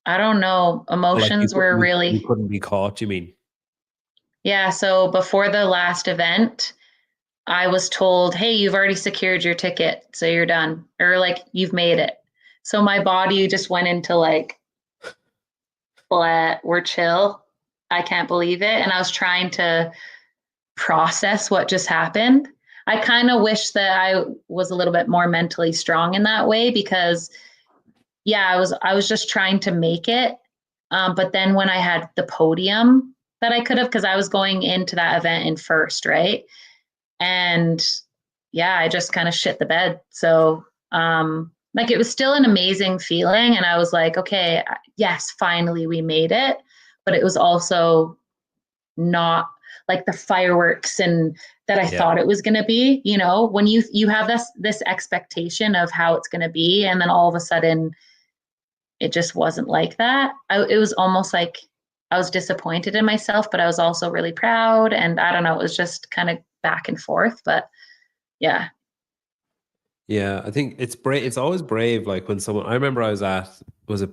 I don't know. Emotions were really... You couldn't be caught, you mean? Yeah, so before the last event, I was told, hey, you've already secured your ticket, so you're done. Or like, you've made it. So my body just went into like, we're chill. I can't believe it. And I was trying to process what just happened. I kind of wish that I was a little bit more mentally strong in that way because, yeah, I was just trying to make it. But then when I had the podium, that I could have, because I was going into that event in first, right? And yeah, I just kind of shit the bed. So like it was still an amazing feeling. And I was like, okay, yes, finally we made it. But it was also not like the fireworks and that I thought it was going to be, you know, when you have this expectation of how it's going to be, and then all of a sudden it just wasn't like that. It was almost like I was disappointed in myself, but I was also really proud, and I don't know, it was just kind of back and forth, but yeah. Yeah, I think it's brave. It's always brave. Like when someone, I remember I was it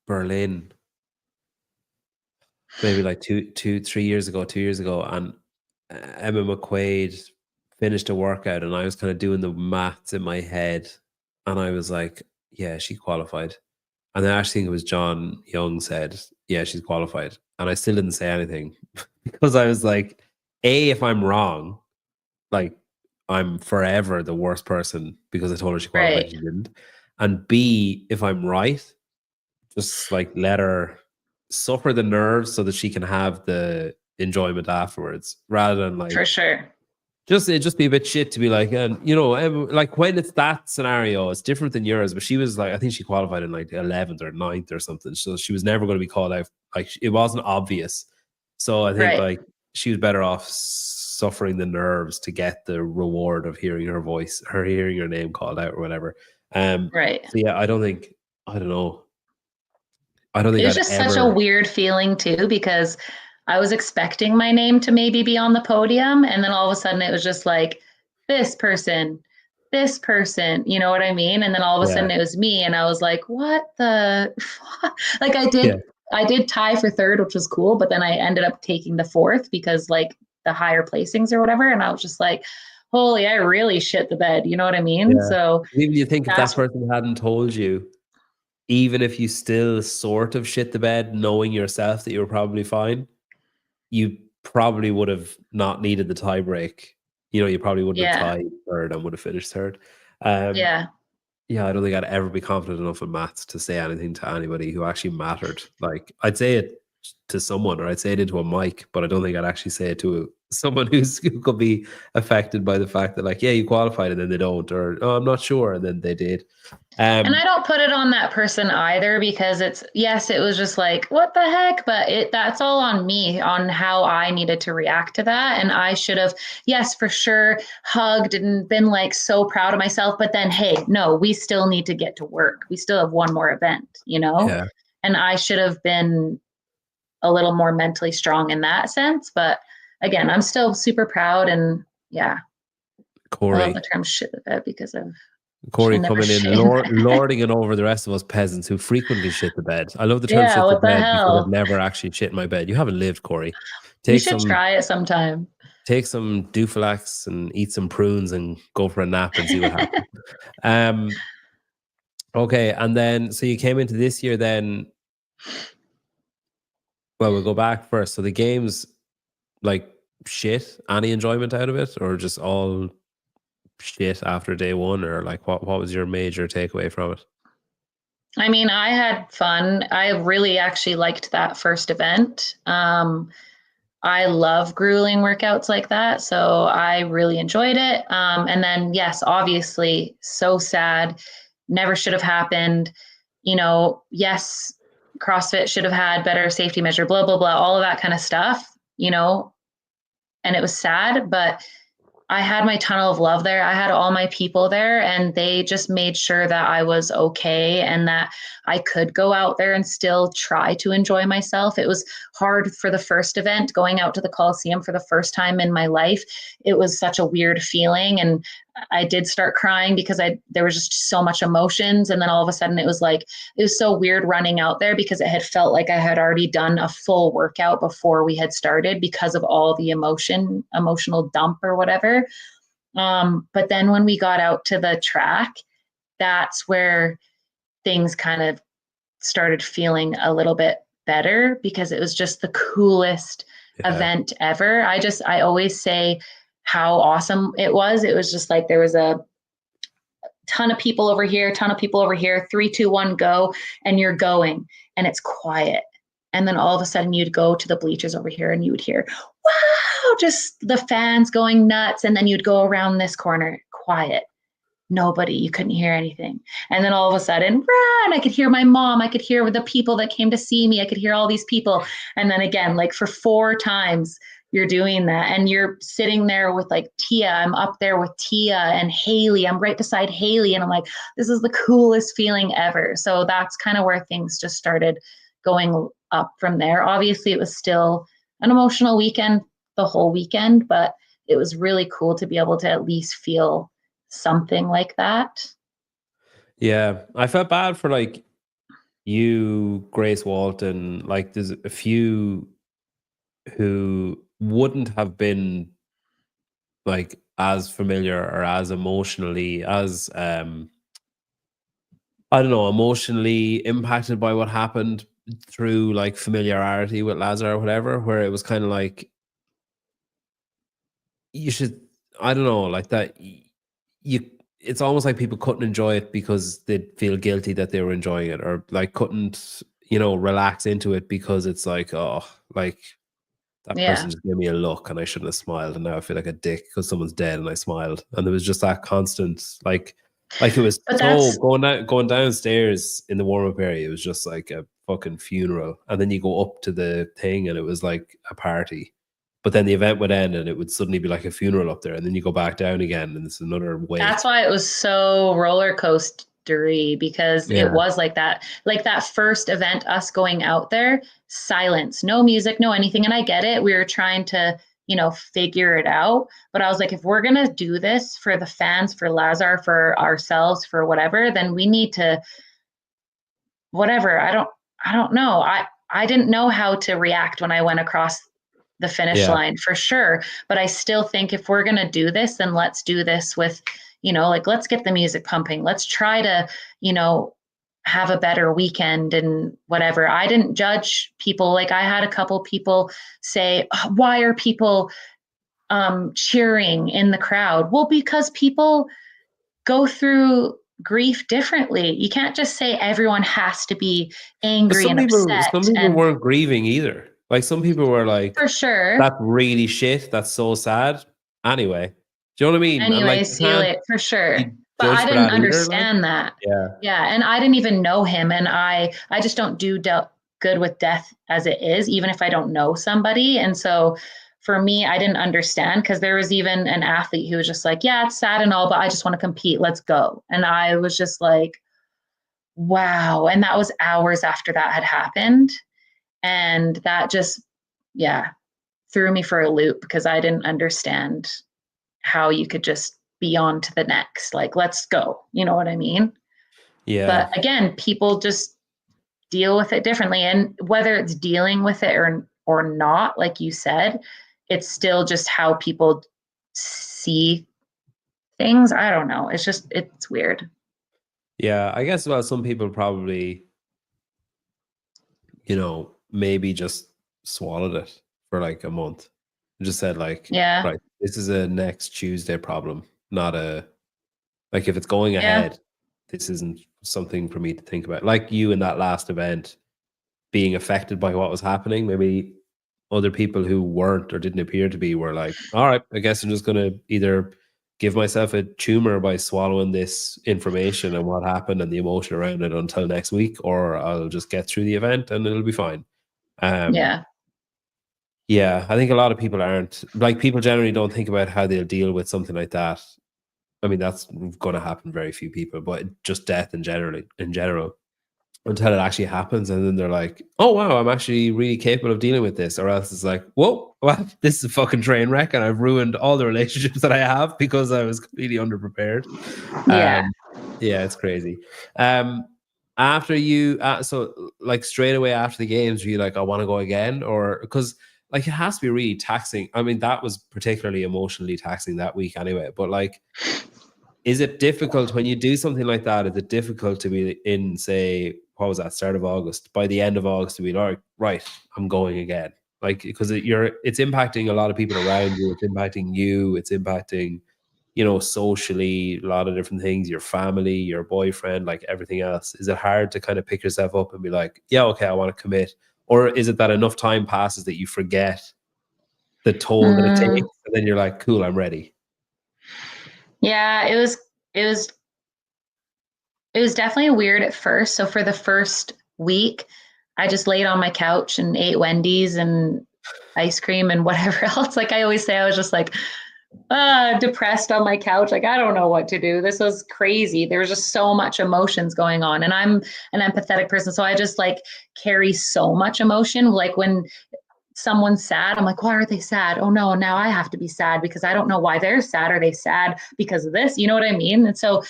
Berlin, maybe like 2 years ago, and Emma McQuaid finished a workout, and I was kind of doing the maths in my head, and I was like, yeah, she qualified. And then I actually think it was John Young said, yeah, she's qualified. And I still didn't say anything because I was like, A, if I'm wrong, like I'm forever the worst person because I told her she qualified and Right. she didn't. And B, if I'm right, just like let her suffer the nerves so that she can have the enjoyment afterwards, rather than like For sure. it'd just be a bit shit to be like, and you know, like when it's that scenario, it's different than yours. But she was like, I think she qualified in like 11th or 9th or something, so she was never going to be called out. Like it wasn't obvious. So I think Right. like she was better off suffering the nerves to get the reward of hearing her voice, her hearing her name called out or whatever. Right. So yeah, I don't know. I don't think It was I'd just such a ever. weird feeling too, because I was expecting my name to maybe be on the podium, and then all of a sudden it was just like this person, this person, you know what I mean? And then all of a Yeah, sudden it was me, and I was like, what the fuck? Like yeah, I did tie for third, which was cool, but then I ended up taking the fourth because like the higher placings or whatever, and I was just like, holy, I really shit the bed, you know what I mean? yeah. So Even you think if that that's person hadn't told you, even if you still sort of shit the bed, knowing yourself that you were probably fine, you probably would have not needed the tie break. You know, you probably wouldn't have yeah, tied third and would have finished third. Um, yeah. yeah, I don't think I'd ever be confident enough in maths to say anything to anybody who actually mattered. Like I'd say it to someone, or I'd say it into a mic, but I don't think I'd actually say it to someone who could be affected by the fact that like, yeah, you qualified and then they don't, or oh, I'm not sure and then they did. And Um, I don't put it on that person either, because yes, it was just like, what the heck? But that's all on me, on how I needed to react to that. And I should have, yes, for sure, hugged and been like so proud of myself. But then, hey, no, we still need to get to work. We still have one more event, you know? yeah, And I should have been a little more mentally strong in that sense. But again, I'm still super proud. And yeah, I love the Corey. term shit the bed because I Corey never coming in, shit in bed. lording it over the rest of us peasants who frequently shit the bed. I love the term Yeah, shit the what the bed because I've hell? never actually shit in my bed. You haven't lived, Corey. You Take should some try it sometime. take some Duflax and eat some prunes and go for a nap and see what happens. Um, okay, and then so you came into this year then. Well, we'll go back first. So the games, like shit, any enjoyment out of it, or just all shit after day one, or like what was your major takeaway from it? I mean, I had fun. I really actually liked that first event. I love grueling workouts like that. So I really enjoyed it. And then, yes, obviously, so sad. Never should have happened. You know, yes, CrossFit should have had better safety measure, blah, blah, blah, all of that kind of stuff, you know, and it was sad, but I had my tunnel of love there. I had all my people there, and they just made sure that I was okay and that I could go out there and still try to enjoy myself. It was hard for the first event, going out to the Coliseum for the first time in my life. It was such a weird feeling, and I did start crying because there was just so much emotions, and then all of a sudden it was so weird running out there because it had felt like I had already done a full workout before we had started because of all the emotional dump or whatever. But then when we got out to the track, that's where things kind of started feeling a little bit better because it was just the coolest Yeah, event ever. I always say how awesome it was. It was just like there was a ton of people over here, ton of people over here, 3, 2, 1, go, and you're going, and it's quiet. And then all of a sudden you'd go to the bleachers over here and you would hear, wow, just the fans going nuts. And then you'd go around this corner, quiet, nobody, you couldn't hear anything. And then all of a sudden, run, I could hear my mom, I could hear the people that came to see me, I could hear all these people. And then again, like for 4 times, you're doing that. And you're sitting there with like Tia. I'm up there with Tia and Haley. I'm right beside Haley. And I'm like, this is the coolest feeling ever. So that's kind of where things just started going up from there. Obviously, it was still an emotional weekend, the whole weekend, but it was really cool to be able to at least feel something like that. Yeah, I felt bad for like you, Grace Walton. Like there's a few who wouldn't have been like as familiar or as emotionally as I don't know, emotionally impacted by what happened through like familiarity with Lazar or whatever, where it was kind of like you should, I don't know, like that you it's almost like people couldn't enjoy it because they'd feel guilty that they were enjoying it, or like couldn't, you know, relax into it because it's like, oh, like that person just gave me a look and I shouldn't have smiled, and now I feel like a dick because someone's dead and I smiled. And there was just that constant like it was so going downstairs in the warm-up area, it was just like a fucking funeral. And then you go up to the thing and it was like a party. But then the event would end and it would suddenly be like a funeral up there, and then you go back down again and it's another way. That's why it was so roller coastery, because it was like that. Like that first event, us going out there, silence, no music, no anything. And I get it. We were trying to, you know, figure it out. But I was like, if we're going to do this for the fans, for Lazar, for ourselves, for whatever, then we need to, whatever. I don't know. I didn't know how to react when I went across the finish line, for sure. But I still think if we're going to do this, then let's do this with, you know, like, let's get the music pumping. Let's try to, you know, have a better weekend and whatever. I didn't judge people. Like I had a couple people say, oh, why are people cheering in the crowd? Well, because people go through grief differently. You can't just say everyone has to be angry and upset. Some people weren't grieving either. Like some people were like, for sure, that's really shit. That's so sad. Anyway, do you know what I mean? Anyways, like, for sure. But I didn't understand that. Yeah. And I didn't even know him. And I just don't do good with death as it is, even if I don't know somebody. And so for me, I didn't understand, because there was even an athlete who was just like, yeah, it's sad and all, but I just want to compete. Let's go. And I was just like, wow. And that was hours after that had happened. And that just, threw me for a loop, because I didn't understand how you could just be on to the next, like, let's go. You know what I mean? Yeah. But again, people just deal with it differently. And whether it's dealing with it or not, like you said, it's still just how people see things. I don't know. It's just, it's weird. Yeah. I guess, well, some people probably, you know, maybe just swallowed it for like a month and just said like, right, this is a next Tuesday problem, not a, like, if it's going ahead, this isn't something for me to think about. Like you in that last event being affected by what was happening, maybe other people who weren't or didn't appear to be were like, all right, I guess I'm just going to either give myself a tumor by swallowing this information and what happened and the emotion around it until next week, or I'll just get through the event and it'll be fine. Yeah, I think a lot of people aren't, like, people generally don't think about how they'll deal with something like that. I mean, that's going to happen very few people, but just death in general, until it actually happens. And then they're like, oh, wow, I'm actually really capable of dealing with this. Or else it's like, whoa, well, this is a fucking train wreck and I've ruined all the relationships that I have because I was completely underprepared. Yeah, it's crazy. After you, so like straight away after the games, were you like, I want to go again? Or because like it has to be really taxing. I mean, that was particularly emotionally taxing that week anyway. But like, is it difficult when you do something like that? Is it difficult to be in, say, what was that, start of August, by the end of August, to be like, right, I'm going again? Like, because it's impacting a lot of people around you. It's impacting you. It's impacting, you know, socially, a lot of different things, your family, your boyfriend, like everything else. Is it hard to kind of pick yourself up and be like, yeah, okay, I want to commit, Or is it that enough time passes that you forget the toll that it takes, and then you're like, cool, I'm ready? Yeah, it was definitely weird at first. So for the first week, I just laid on my couch and ate Wendy's and ice cream and whatever else. Like I always say, I was just like depressed on my couch. Like, I don't know what to do. This was crazy. There was just so much emotions going on. And I'm an empathetic person. So I just like carry so much emotion. Like when someone's sad, I'm like, why are they sad? Oh no, now I have to be sad because I don't know why they're sad. Are they sad because of this? You know what I mean? And so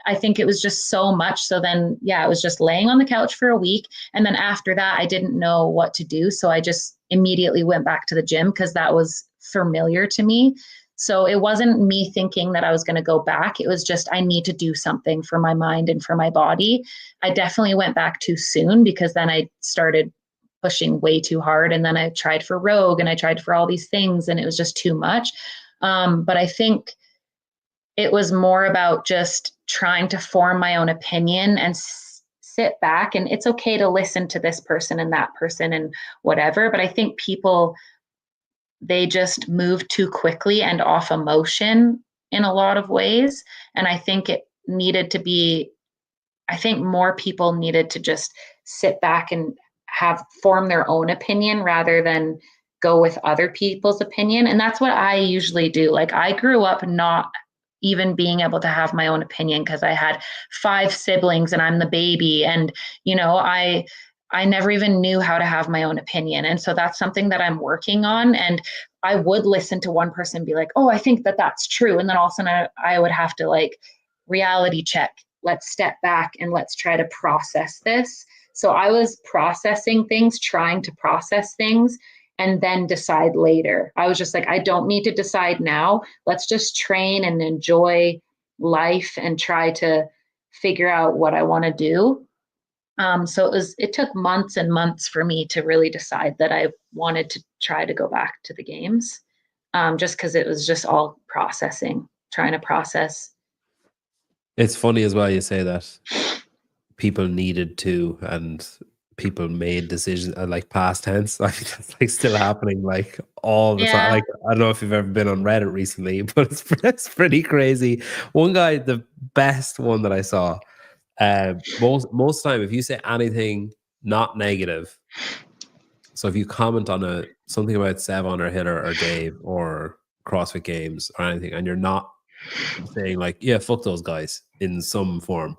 I think it was just so much. So then, yeah, I was just laying on the couch for a week. And then after that, I didn't know what to do. So I just immediately went back to the gym because that was familiar to me. So it wasn't me thinking that I was going to go back. It was just, I need to do something for my mind and for my body. I definitely went back too soon because then I started pushing way too hard. And then I tried for Rogue and I tried for all these things and it was just too much. But I think it was more about just trying to form my own opinion and sit back. And it's okay to listen to this person and that person and whatever. But I think people, they just move too quickly and off emotion in a lot of ways. And I think it needed to be, I think more people needed to just sit back and form their own opinion rather than go with other people's opinion. And that's what I usually do. Like I grew up not even being able to have my own opinion because I had 5 siblings and I'm the baby. And, I never even knew how to have my own opinion. And so that's something that I'm working on. And I would listen to one person be like, oh, I think that that's true. And then all of a sudden I would have to like reality check. Let's step back and let's try to process this. So I was processing things, trying to process things and then decide later. I was just like, I don't need to decide now. Let's just train and enjoy life and try to figure out what I want to do. So it took months and months for me to really decide that I wanted to try to go back to the games, just because it was just all processing, trying to process. It's funny as well you say that people needed to and people made decisions like past tense. Like that's like still happening like all the time. Like I don't know if you've ever been on Reddit recently, but it's pretty crazy. One guy, the best one that I saw, most time if you say anything not negative, so if you comment on something about Sevon or Hiller or Dave or CrossFit Games or anything, and you're not saying like, yeah, fuck those guys in some form,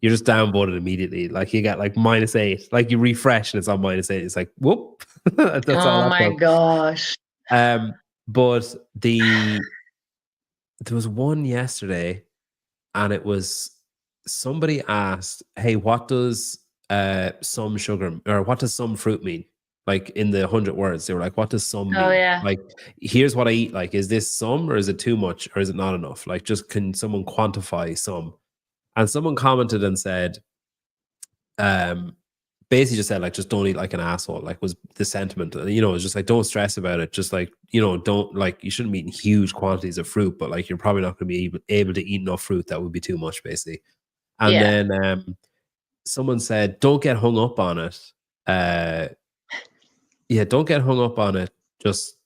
you're just downvoted immediately. Like you get like -8. Like you refresh and it's on -8. It's like, whoop. That's all. Oh my gosh. But there was one yesterday, and it was somebody asked, "Hey, what does some sugar or what does some fruit mean?" Like in the 100 words, they were like, "What does some mean?" Oh yeah. Like, here's what I eat. Like, is this some or is it too much or is it not enough? Like, just can someone quantify some? And someone commented and said, basically just said like, just don't eat like an asshole. Like was the sentiment, it's just like, don't stress about it. Just like, don't like, you shouldn't be eating huge quantities of fruit, but like, you're probably not going to be able to eat enough fruit. That would be too much basically. And then someone said, don't get hung up on it. Don't get hung up on it. Just,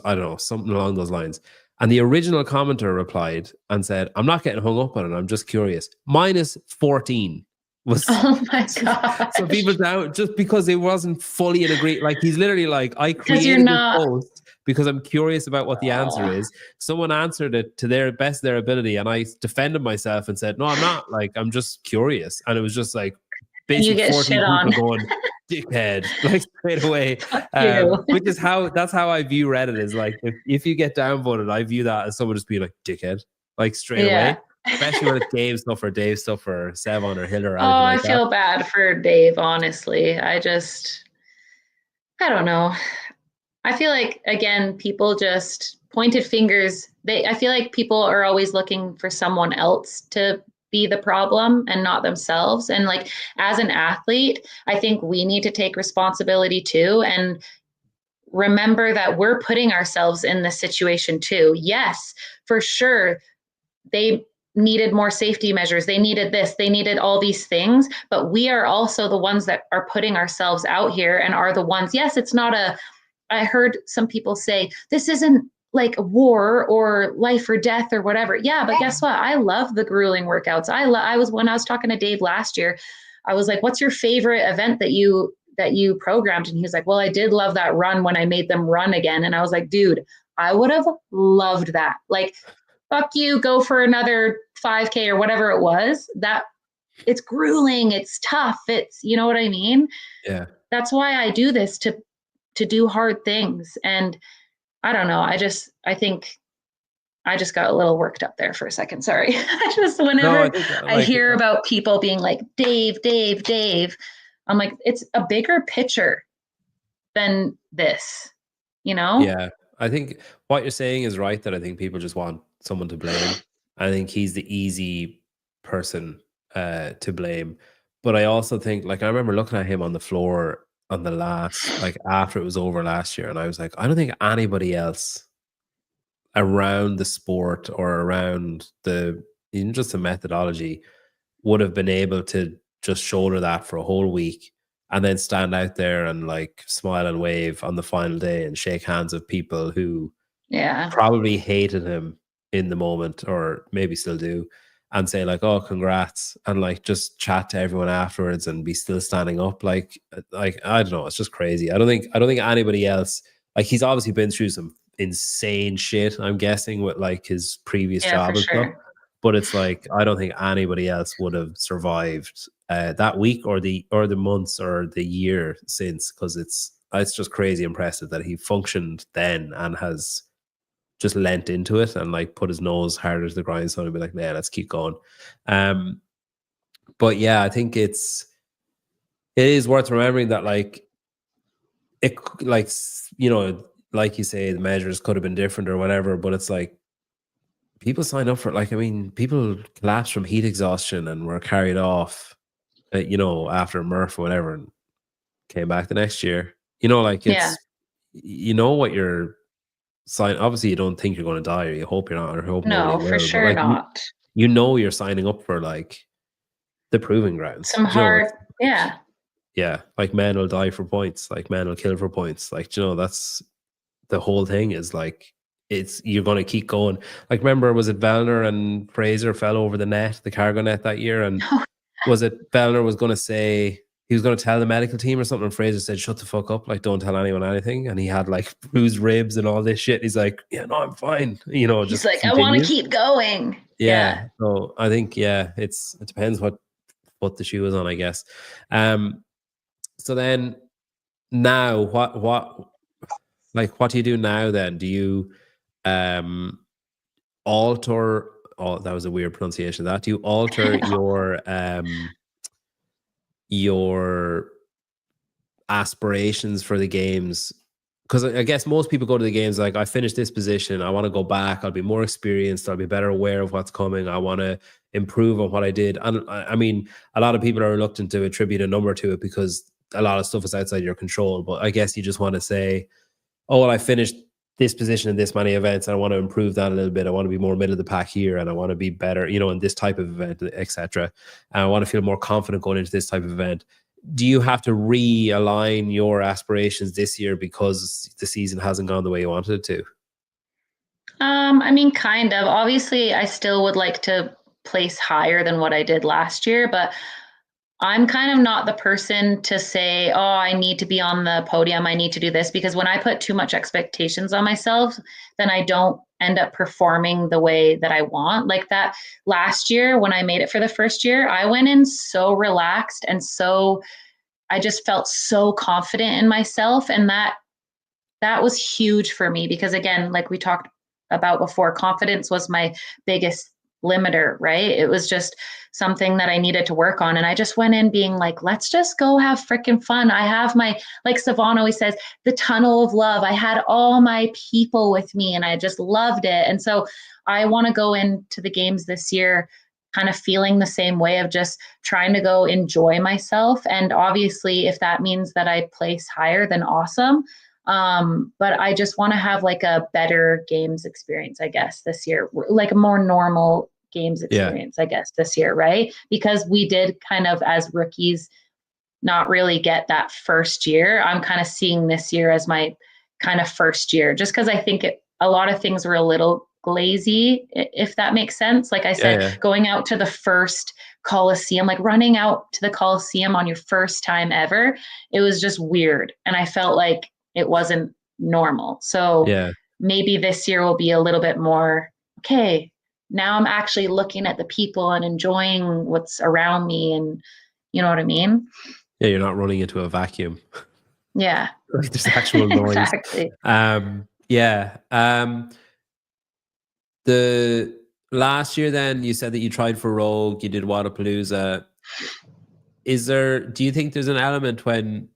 I don't know, something along those lines. And the original commenter replied and said, I'm not getting hung up on it. I'm just curious. -14 was. Oh my god. So people doubt just because it wasn't fully in agreement. Like he's literally like, I created this post because I'm curious about what the answer is. Someone answered it to their best of their ability, and I defended myself and said, no, I'm not. Like, I'm just curious. And it was just like basically 14 people going, dickhead, like straight away. Which is that's how I view Reddit, is like if you get downvoted, I view that as someone just being like dickhead, like straight away. Especially when it's game stuff or Dave stuff or Sevon or Hiller or anything like that. I feel bad for Dave, honestly. I don't know. I feel like, again, people just pointed fingers. I feel like people are always looking for someone else to be the problem and not themselves. And like, as an athlete, I think we need to take responsibility too. And remember that we're putting ourselves in this situation too. Yes, for sure. They needed more safety measures. They needed this, they needed all these things, but we are also the ones that are putting ourselves out here and are the ones, yes, it's not I heard some people say, this isn't like a war or life or death or whatever. Yeah, but guess what? I love the grueling workouts. When I was talking to Dave last year, I was like, what's your favorite event that you programmed? And he was like, well, I did love that run when I made them run again. And I was like, dude, I would have loved that. Like, fuck you, go for another 5K or whatever it was. That it's grueling, it's tough, it's, you know what I mean? Yeah. That's why I do this, to do hard things. And I don't know. I think I just got a little worked up there for a second. Sorry. Whenever I think I hear about people being like, Dave, I'm like, it's a bigger picture than this, you know? Yeah. I think what you're saying is right, that I think people just want someone to blame. I think he's the easy person to blame. But I also think, like, I remember looking at him on the floor on the last, like, after it was over last year, and I was like, I don't think anybody else around the sport or around even just the methodology would have been able to just shoulder that for a whole week and then stand out there and like smile and wave on the final day and shake hands with people who probably hated him in the moment, or maybe still do, and say like, oh, congrats, and like just chat to everyone afterwards and be still standing up. Like I don't know, it's just crazy. I don't think anybody else, like, he's obviously been through some insane shit, I'm guessing, with like his previous job and stuff. But it's like, I don't think anybody else would have survived that week or the months or the year since, because it's just crazy impressive that he functioned then and has just lent into it and like put his nose harder to the grindstone and be like, man, let's keep going. But yeah, I think it is worth remembering that, like, it, like, you know, like you say, the measures could have been different or whatever, but it's like, people sign up for, like, I mean, people collapsed from heat exhaustion and were carried off, you know, after Murph or whatever, and came back the next year. You know, like, it's, you know what you're signing. Obviously, you don't think you're going to die, or you hope you're not, or hope nobody will. For sure, but like, not. You know, you're signing up for like the proving grounds. Some hard, yeah. Like, men will die for points. Like, men will kill for points. Like, you know, that's the whole thing. Is like, you're going to keep going. Like, remember, was it Vellner and Fraser fell over the cargo net that year? And was it Vellner was going to say, he was going to tell the medical team or something, and Fraser said, shut the fuck up, like, don't tell anyone anything. And he had like bruised ribs and all this shit. He's like, yeah, no, I'm fine. You know, he's just like, continue. I want to keep going. Yeah. So I think, it depends what the shoe is on, I guess. So then now what do you do now then? Do you alter, that was a weird pronunciation, that do you alter your aspirations for the games? Because I guess most people go to the games like, I finished this position, I want to go back, I'll be more experienced, I'll be better aware of what's coming, I want to improve on what I did. And I mean, a lot of people are reluctant to attribute a number to it because a lot of stuff is outside your control. But I guess you just want to say, oh, well, I finished this position in this many events, and I want to improve that a little bit. I want to be more middle of the pack here, and I want to be better, you know, in this type of event, etc. And I want to feel more confident going into this type of event. Do you have to realign your aspirations this year because the season hasn't gone the way you wanted it to? I mean, kind of. Obviously, I still would like to place higher than what I did last year, but I'm kind of not the person to say, oh, I need to be on the podium, I need to do this, because when I put too much expectations on myself, then I don't end up performing the way that I want. Like that last year when I made it for the first year, I went in so relaxed and I just felt so confident in myself. And that was huge for me because, again, like we talked about before, confidence was my biggest limiter, right? It was just something that I needed to work on. And I just went in being like, let's just go have freaking fun. I have like Savon always says, the tunnel of love. I had all my people with me and I just loved it. And so I want to go into the games this year kind of feeling the same way, of just trying to go enjoy myself. And obviously, if that means that I place higher, then awesome. But I just want to have like a better games experience, I guess, this year, like a more normal games experience, I guess, this year, right? Because we did kind of, as rookies, not really get that first year. I'm kind of seeing this year as my kind of first year, just because I think a lot of things were a little glazy, if that makes sense. Like I said, going out to the first Coliseum, like running out to the Coliseum on your first time ever, it was just weird. And I felt like it wasn't normal. So maybe this year will be a little bit more, okay, now I'm actually looking at the people and enjoying what's around me. And you know what I mean? Yeah, you're not running into a vacuum. Yeah. Like there's actual noise. Exactly. The last year then you said that you tried for Rogue, you did Wadapalooza. Do you think there's an element when,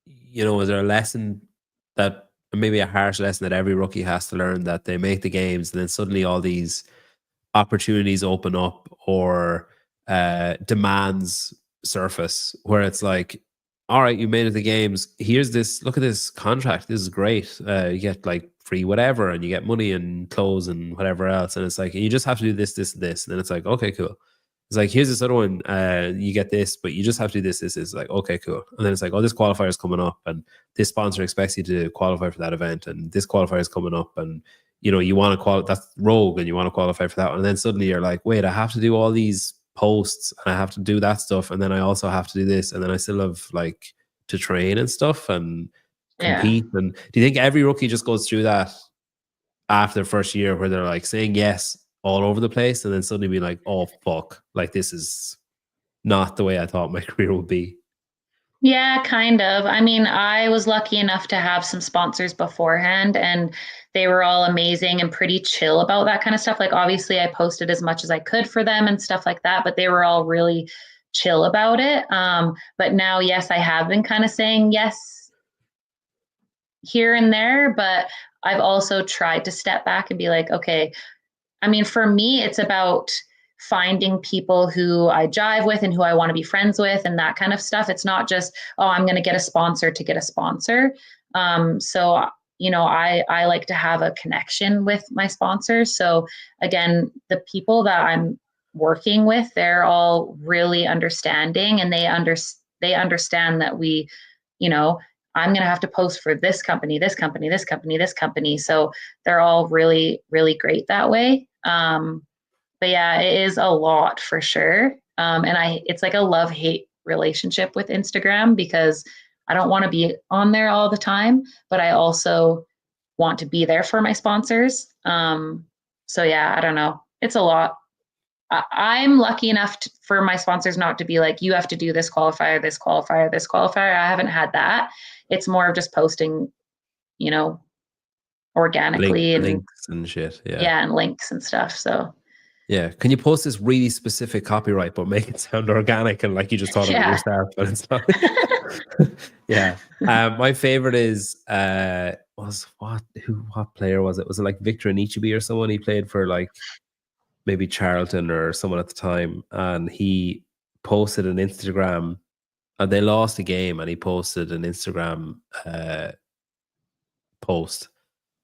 is there a lesson that, maybe a harsh lesson that every rookie has to learn, that they make the games and then suddenly all these opportunities open up or demands surface where it's like, all right, you made it the games. Here's this, look at this contract. This is great. You get like free whatever and you get money and clothes and whatever else. And it's like, you just have to do this, this, and this. And then it's like, okay, cool. It's like, here's this other one. You get this, but you just have to do this, this. It's like, okay, cool. And then it's like, oh, this qualifier is coming up and this sponsor expects you to qualify for that event. And this qualifier is coming up and, you want to that's Rogue and you want to qualify for that one. And then suddenly you're like, wait, I have to do all these posts and I have to do that stuff. And then I also have to do this. And then I still have like to train and stuff and compete. And do you think every rookie just goes through that after their first year where they're like saying yes all over the place and then suddenly be like, oh, fuck, like this is not the way I thought my career would be? Yeah, kind of. I mean, I was lucky enough to have some sponsors beforehand and they were all amazing and pretty chill about that kind of stuff. Like, obviously, I posted as much as I could for them and stuff like that, but they were all really chill about it. But now, yes, I have been kind of saying yes here and there, but I've also tried to step back and be like, okay, I mean, for me, it's about finding people who I jive with and who I want to be friends with and that kind of stuff. It's not just, oh, I'm going to get a sponsor to get a sponsor. So, I like to have a connection with my sponsors. So again, the people that I'm working with, they're all really understanding and they understand that I'm going to have to post for this company, this company, this company, this company. So they're all really, really great that way. But yeah, it is a lot for sure. And it's like a love-hate relationship with Instagram because I don't want to be on there all the time, but I also want to be there for my sponsors. So yeah, I don't know. It's a lot. I'm lucky enough for my sponsors not to be like, you have to do this qualifier, this qualifier, this qualifier. I haven't had that. It's more of just posting, organically and links and shit. Yeah, and links and stuff. So yeah. Can you post this really specific copyright, but make it sound organic and like you just thought of it yourself? But it's not. Yeah. My favorite is what player was it? Was it like Victor Anichebe or someone? He played for like maybe Charlton or someone at the time, and he posted an Instagram and they lost a game and he posted an Instagram post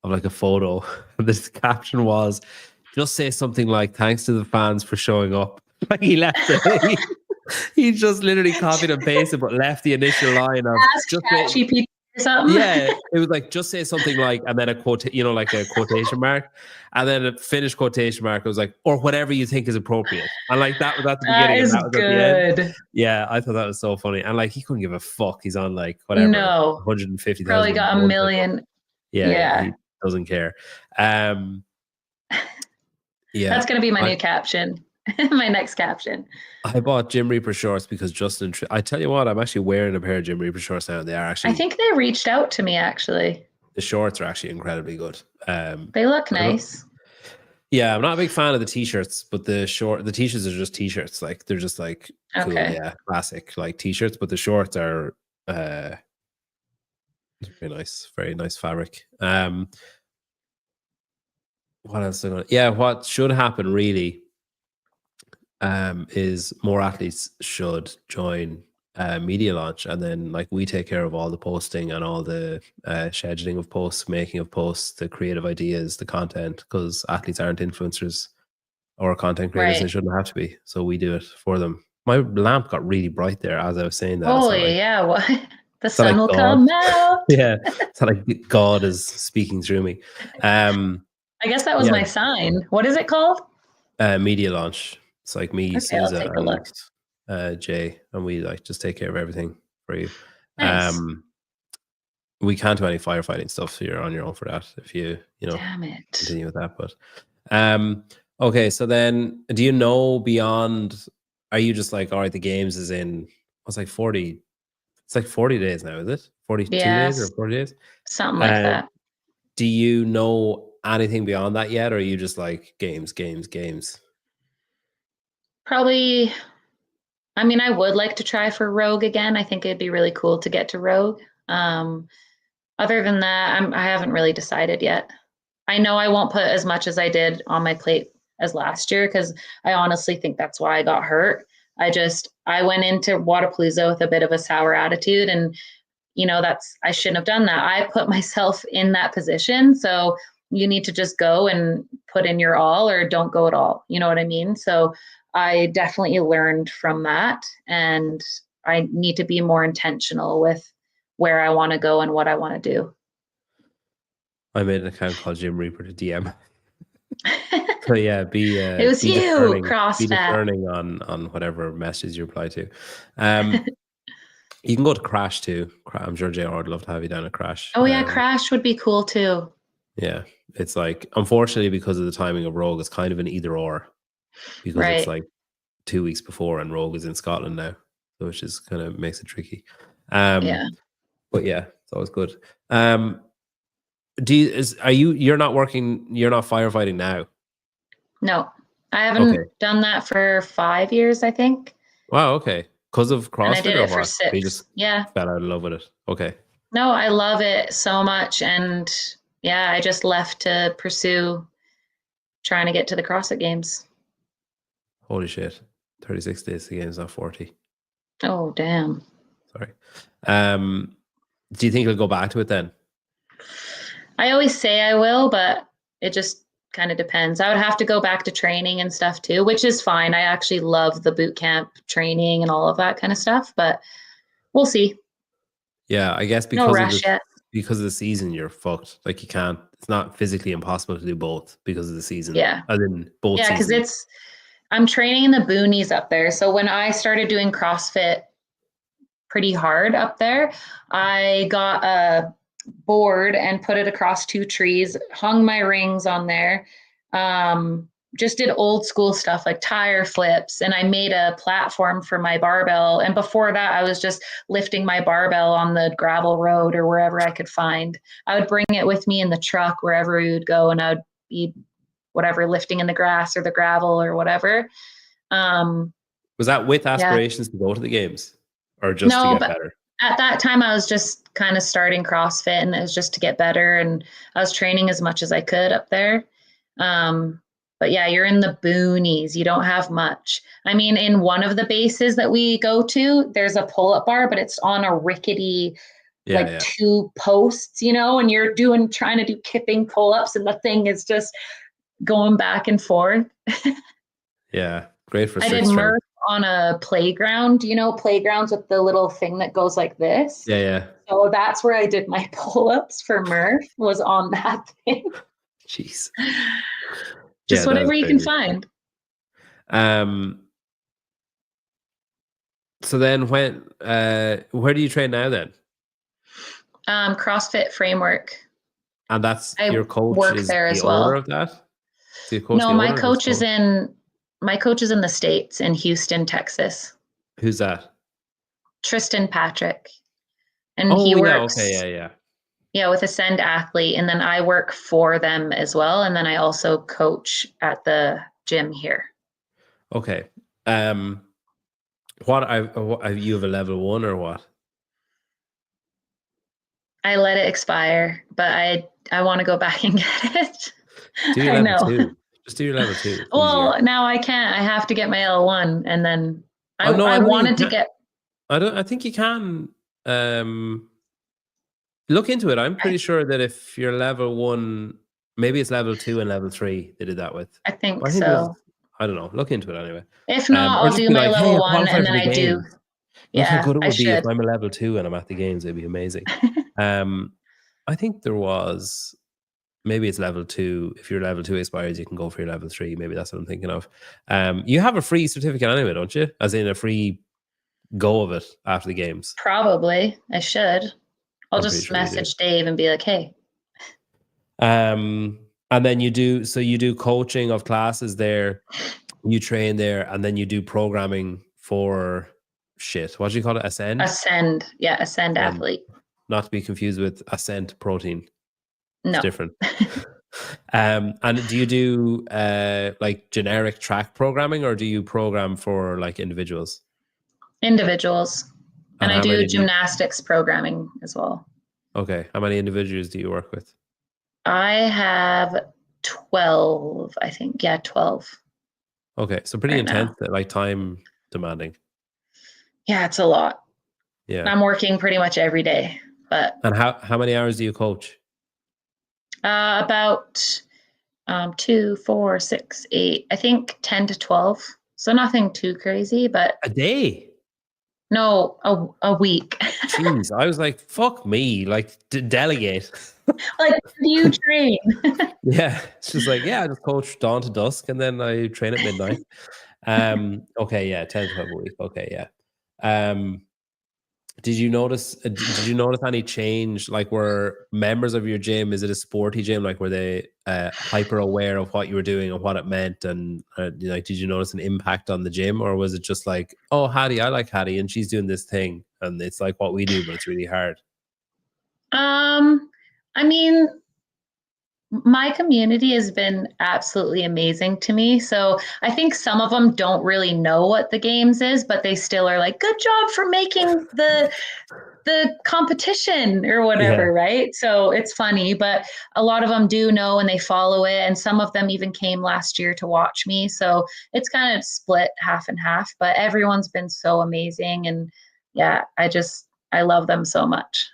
of like a photo. And this caption was, just say something like, thanks to the fans for showing up. Like he left it. He just literally copied and pasted, but left the initial line of just ChatGPT or something. Yeah, it was like, just say something like, and then a quote, like a quotation mark, and then a finished quotation mark. It was like, or whatever you think is appropriate. And like that was at the beginning, and that was good. At the end. Yeah, I thought that was so funny. And like he couldn't give a fuck. He's on like whatever, 150,000. Probably got a million. Yeah, he doesn't care. Yeah, that's gonna be my new caption. My next caption. I bought Gym Reaper shorts because Justin. I tell you what, I'm actually wearing a pair of Gym Reaper shorts now. They are actually. I think they reached out to me actually. The shorts are actually incredibly good. They look nice. Yeah, I'm not a big fan of the t-shirts, but the t-shirts are just t-shirts. Like they're just like cool, yeah, classic like t-shirts. But the shorts are very nice fabric. What else? What should happen really is more athletes should join Media Launch, and then like we take care of all the posting and all the scheduling of posts, making of posts, the creative ideas, the content, because athletes aren't influencers. or content creators. They shouldn't have to be. So we do it for them. My lamp got really bright there as I was saying that. Oh, like, yeah. What? The it's not sun like will God. come out. Yeah. It's not like God is speaking through me. I guess that was my sign. What is it called? Media launch. It's like me, Okay, Susa, I'll take a look. and Jay, and we like just take care of everything for you. Nice. We can't do any firefighting stuff, so you're on your own for that if you Damn it. continue with that. But okay, so then do you know beyond, are you just like, all right, the games is in what's like 40, it's like 40 days now, is it? 42 days or 40 days? Something like that. Do you know anything beyond that yet, or are you just like games? Probably, I mean, I would like to try for Rogue again. I think it'd be really cool to get to Rogue. Other than that, I haven't really decided yet. I know I won't put as much as I did on my plate as last year, because I honestly think that's why I got hurt. I went into Wodapalooza with a bit of a sour attitude, and I shouldn't have done that. I put myself in that position. So you need to just go and put in your all, or don't go at all. You know what I mean? So I definitely learned from that, and I need to be more intentional with where I want to go and what I want to do. I made an account called Jim Reaper to DM. So yeah, it was be you, discerning, CrossFit. be discerning on whatever messages you reply to. You can go to Crash too. I'm sure JR would love to have you down at Crash. Oh yeah, Crash would be cool too. Yeah, it's like, unfortunately, because of the timing of Rogue, it's kind of an either or, because it's like 2 weeks before, and Rogue is in Scotland now, so which is kind of makes it tricky. Yeah. But yeah, it's always good. You're not firefighting now? No, I haven't done that for 5 years, I think. Wow, okay. Because of CrossFit, and I did or it for what? 6. You just fell out of love with it. Okay. No, I love it so much, and yeah, I just left to pursue trying to get to the CrossFit Games. Holy shit. 36 days to games, not 40. Oh, damn. Sorry. Do you think you'll go back to it then? I always say I will, but it just kind of depends. I would have to go back to training and stuff too, which is fine. I actually love the boot camp training and all of that kind of stuff, but we'll see. Yeah, I guess no rush yet. Because of the season, you're fucked. Like, you can't, it's not physically impossible to do both because of the season. Yeah. As in both Yeah, because I'm training in the boonies up there. So when I started doing CrossFit pretty hard up there, I got a board and put it across 2 trees, hung my rings on there, just did old school stuff like tire flips, and I made a platform for my barbell. And before that, I was just lifting my barbell on the gravel road or wherever I could find. I would bring it with me in the truck wherever we would go, and I would be whatever, lifting in the grass or the gravel or whatever. Was that with aspirations to go to the games, or just to get better? At that time, I was just kind of starting CrossFit, and it was just to get better. And I was training as much as I could up there. But yeah, you're in the boonies. You don't have much. I mean, in one of the bases that we go to, there's a pull-up bar, but it's on a rickety, 2 posts, and you're trying to do kipping pull-ups, and the thing is just going back and forth. Yeah, great for I did Murph on a playground, playgrounds with the little thing that goes like this. Yeah. So that's where I did my pull-ups for Murph, was on that thing. Jeez. Just whatever you can find. So then where do you train now then? CrossFit Framework. And that's your coach work is there the as well. owner of that? So you coach no, my coach is in the States, in Houston, Texas. Who's that? Tristan Patrick. And he works. Okay, yeah, with Ascend Athlete, and then I work for them as well, and then I also coach at the gym here. Okay. What you have a level 1 or what? I let it expire, but I want to go back and get it. Do your level 2. Just do your level 2. Well, now I can't. I have to get my L1, and then I wanted to get. I think you can. Look into it. I'm pretty sure that if you're level 1, maybe it's level 2 and level 3 they did that with. I think so. I don't know. Look into it anyway. If not, Or I'll just do be my like, hey, level I 1 qualified and for then the I do. games. Look how Yeah, good it I would be if should. I'm a level 2 and I'm at the games. It'd be amazing. I think there was, maybe it's level 2. If you're level 2 aspires, you can go for your level 3. Maybe that's what I'm thinking of. You have a free certificate anyway, don't you? As in a free go of it after the games. Probably. I should. I'll I'm pretty just sure you do. message Dave and be like, hey. And then you do coaching of classes there, you train there, and then you do programming for what do you call it? Ascend? Ascend. Yeah, Ascend athlete. Not to be confused with Ascent protein. It's No. different. And do you do like generic track programming, or do you program for like individuals? Individuals. And I how do many gymnastics programming as well. Okay. How many individuals do you work with? I have 12, I think. Yeah, 12. Okay. So pretty right intense, now. like time demanding. Yeah, it's a lot. Yeah. I'm working pretty much every day. But And how many hours do you coach? about 2, 4, 6, 8, I think 10 to 12. So nothing too crazy, but A day? no, a week. Jeez, I was like, fuck me, like delegate. Like, do you train? Yeah, it's just like, yeah, I just coach dawn to dusk and then I train at midnight. Okay, yeah, 10 to 12 a week. Okay, yeah. Did you notice any change? Like, were members of your gym, is it a sporty gym? Like, were they hyper aware of what you were doing and what it meant? And like, did you notice an impact on the gym, or was it just like, oh, Hattie, I like Hattie and she's doing this thing and it's like what we do, but it's really hard? I mean, my community has been absolutely amazing to me. So I think some of them don't really know what the games is, but they still are like, good job for making the competition or whatever, Yeah. right? So it's funny, but a lot of them do know and they follow it. And some of them even came last year to watch me. So it's kind of split half and half, but everyone's been so amazing. And yeah, I love them so much.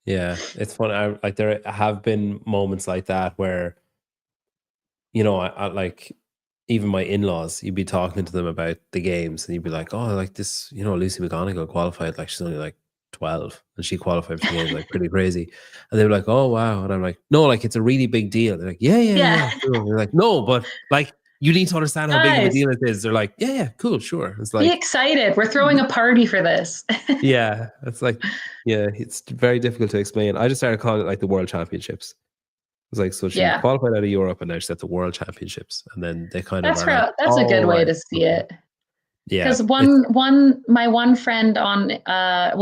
Yeah, it's funny. Like, there have been moments like that where, I like, even my in-laws, you'd be talking to them about the games and you'd be like, oh, like this, Lucy McGonigal qualified, like she's only like 12 and she qualified for the games, like pretty crazy. And they were like, oh, wow. And I'm like, no, like it's a really big deal. They're like, yeah, sure. And they're like, no, but like, you need to understand how big of a deal it is. They're like, yeah, cool, sure. It's like, be excited. We're throwing a party for this. yeah, it's like, yeah, it's very difficult to explain. I just started calling it like the World Championships. It's like, so she qualified out of Europe and now she's at the World Championships. And then they kind of that's like, a good way to see it. Yeah. Because my one friend on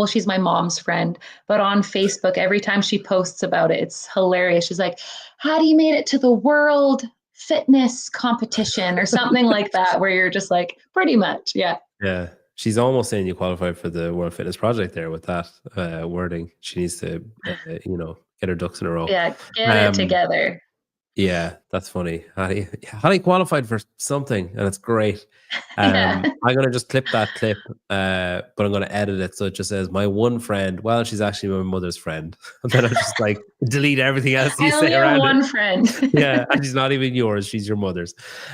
she's my mom's friend, but on Facebook, every time she posts about it, it's hilarious. She's like, Hattie made it to the world fitness competition or something like that, where you're just like, pretty much, yeah. Yeah. She's almost saying you qualified for the World Fitness Project there with that wording. She needs to, get her ducks in a row. Yeah, get it together. Yeah, that's funny. Hattie qualified for something, and it's great. Yeah. I'm going to just clip that clip, but I'm going to edit it so it just says, my one friend, well, she's actually my mother's friend. And then I just like delete everything else you say around it. one friend. Yeah, and she's not even yours. She's your mother's.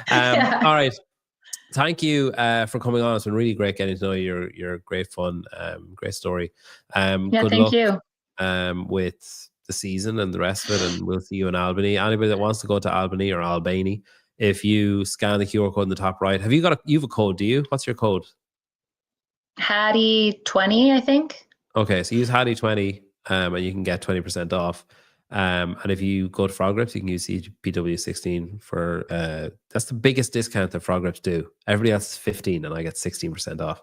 Yeah. All right. Thank you for coming on. It's been really great getting to know you. You're great fun. Great story. Good thank luck you. with the season and the rest of it, and we'll see you in Albany. Anybody that wants to go to Albany or Albany, if you scan the QR code in the top right, you have a code, do you? What's your code? Hattie 20, I think. Okay, so use Hattie 20 and you can get 20% off. And if you go to Frog Rips, you can use CPW16 for that's the biggest discount that Frog Rips do. Everybody else is 15 and I get 16% off.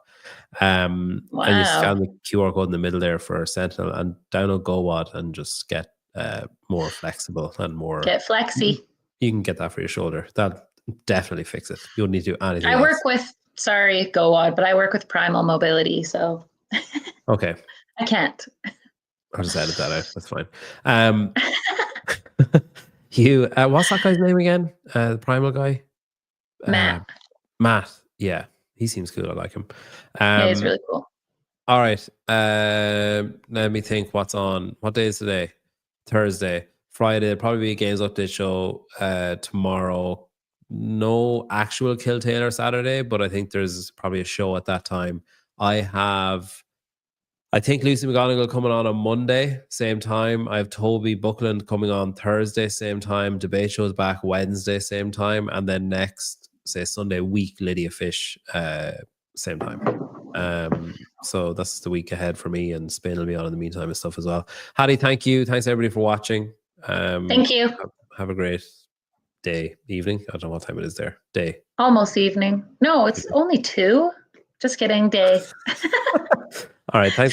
Wow. And you scan the QR code in the middle there for Sentinel and download GoWad and just get more flexible and more. Get flexy. You can get that for your shoulder. That'll definitely fix it. You don't need to do anything I else. work with, GoWad, but I work with Primal Mobility, so. Okay. I can't. I'll just edit that out. That's fine. You, what's that guy's name again? The Primal guy? Matt. Matt. Yeah. He seems cool. I like him. Yeah, he's really cool. All right. Let me think what's on. What day is today? Thursday. Friday. There'll probably be a games update show tomorrow. no actual Kill Taylor Saturday, but I think there's probably a show at that time. I think Lucy McGonigal coming on Monday, same time. I have Toby Buckland coming on Thursday, same time. Debate Show's back Wednesday, same time. And then next, say Sunday week, Lydia Fish, same time. So that's the week ahead for me, and Spain will be on in the meantime and stuff as well. Hattie, thank you. Thanks everybody for watching. Thank you. Have a great day, evening. I don't know what time it is there. Day. Almost evening. No, it's only 2. Just kidding. Day. All right. Thanks.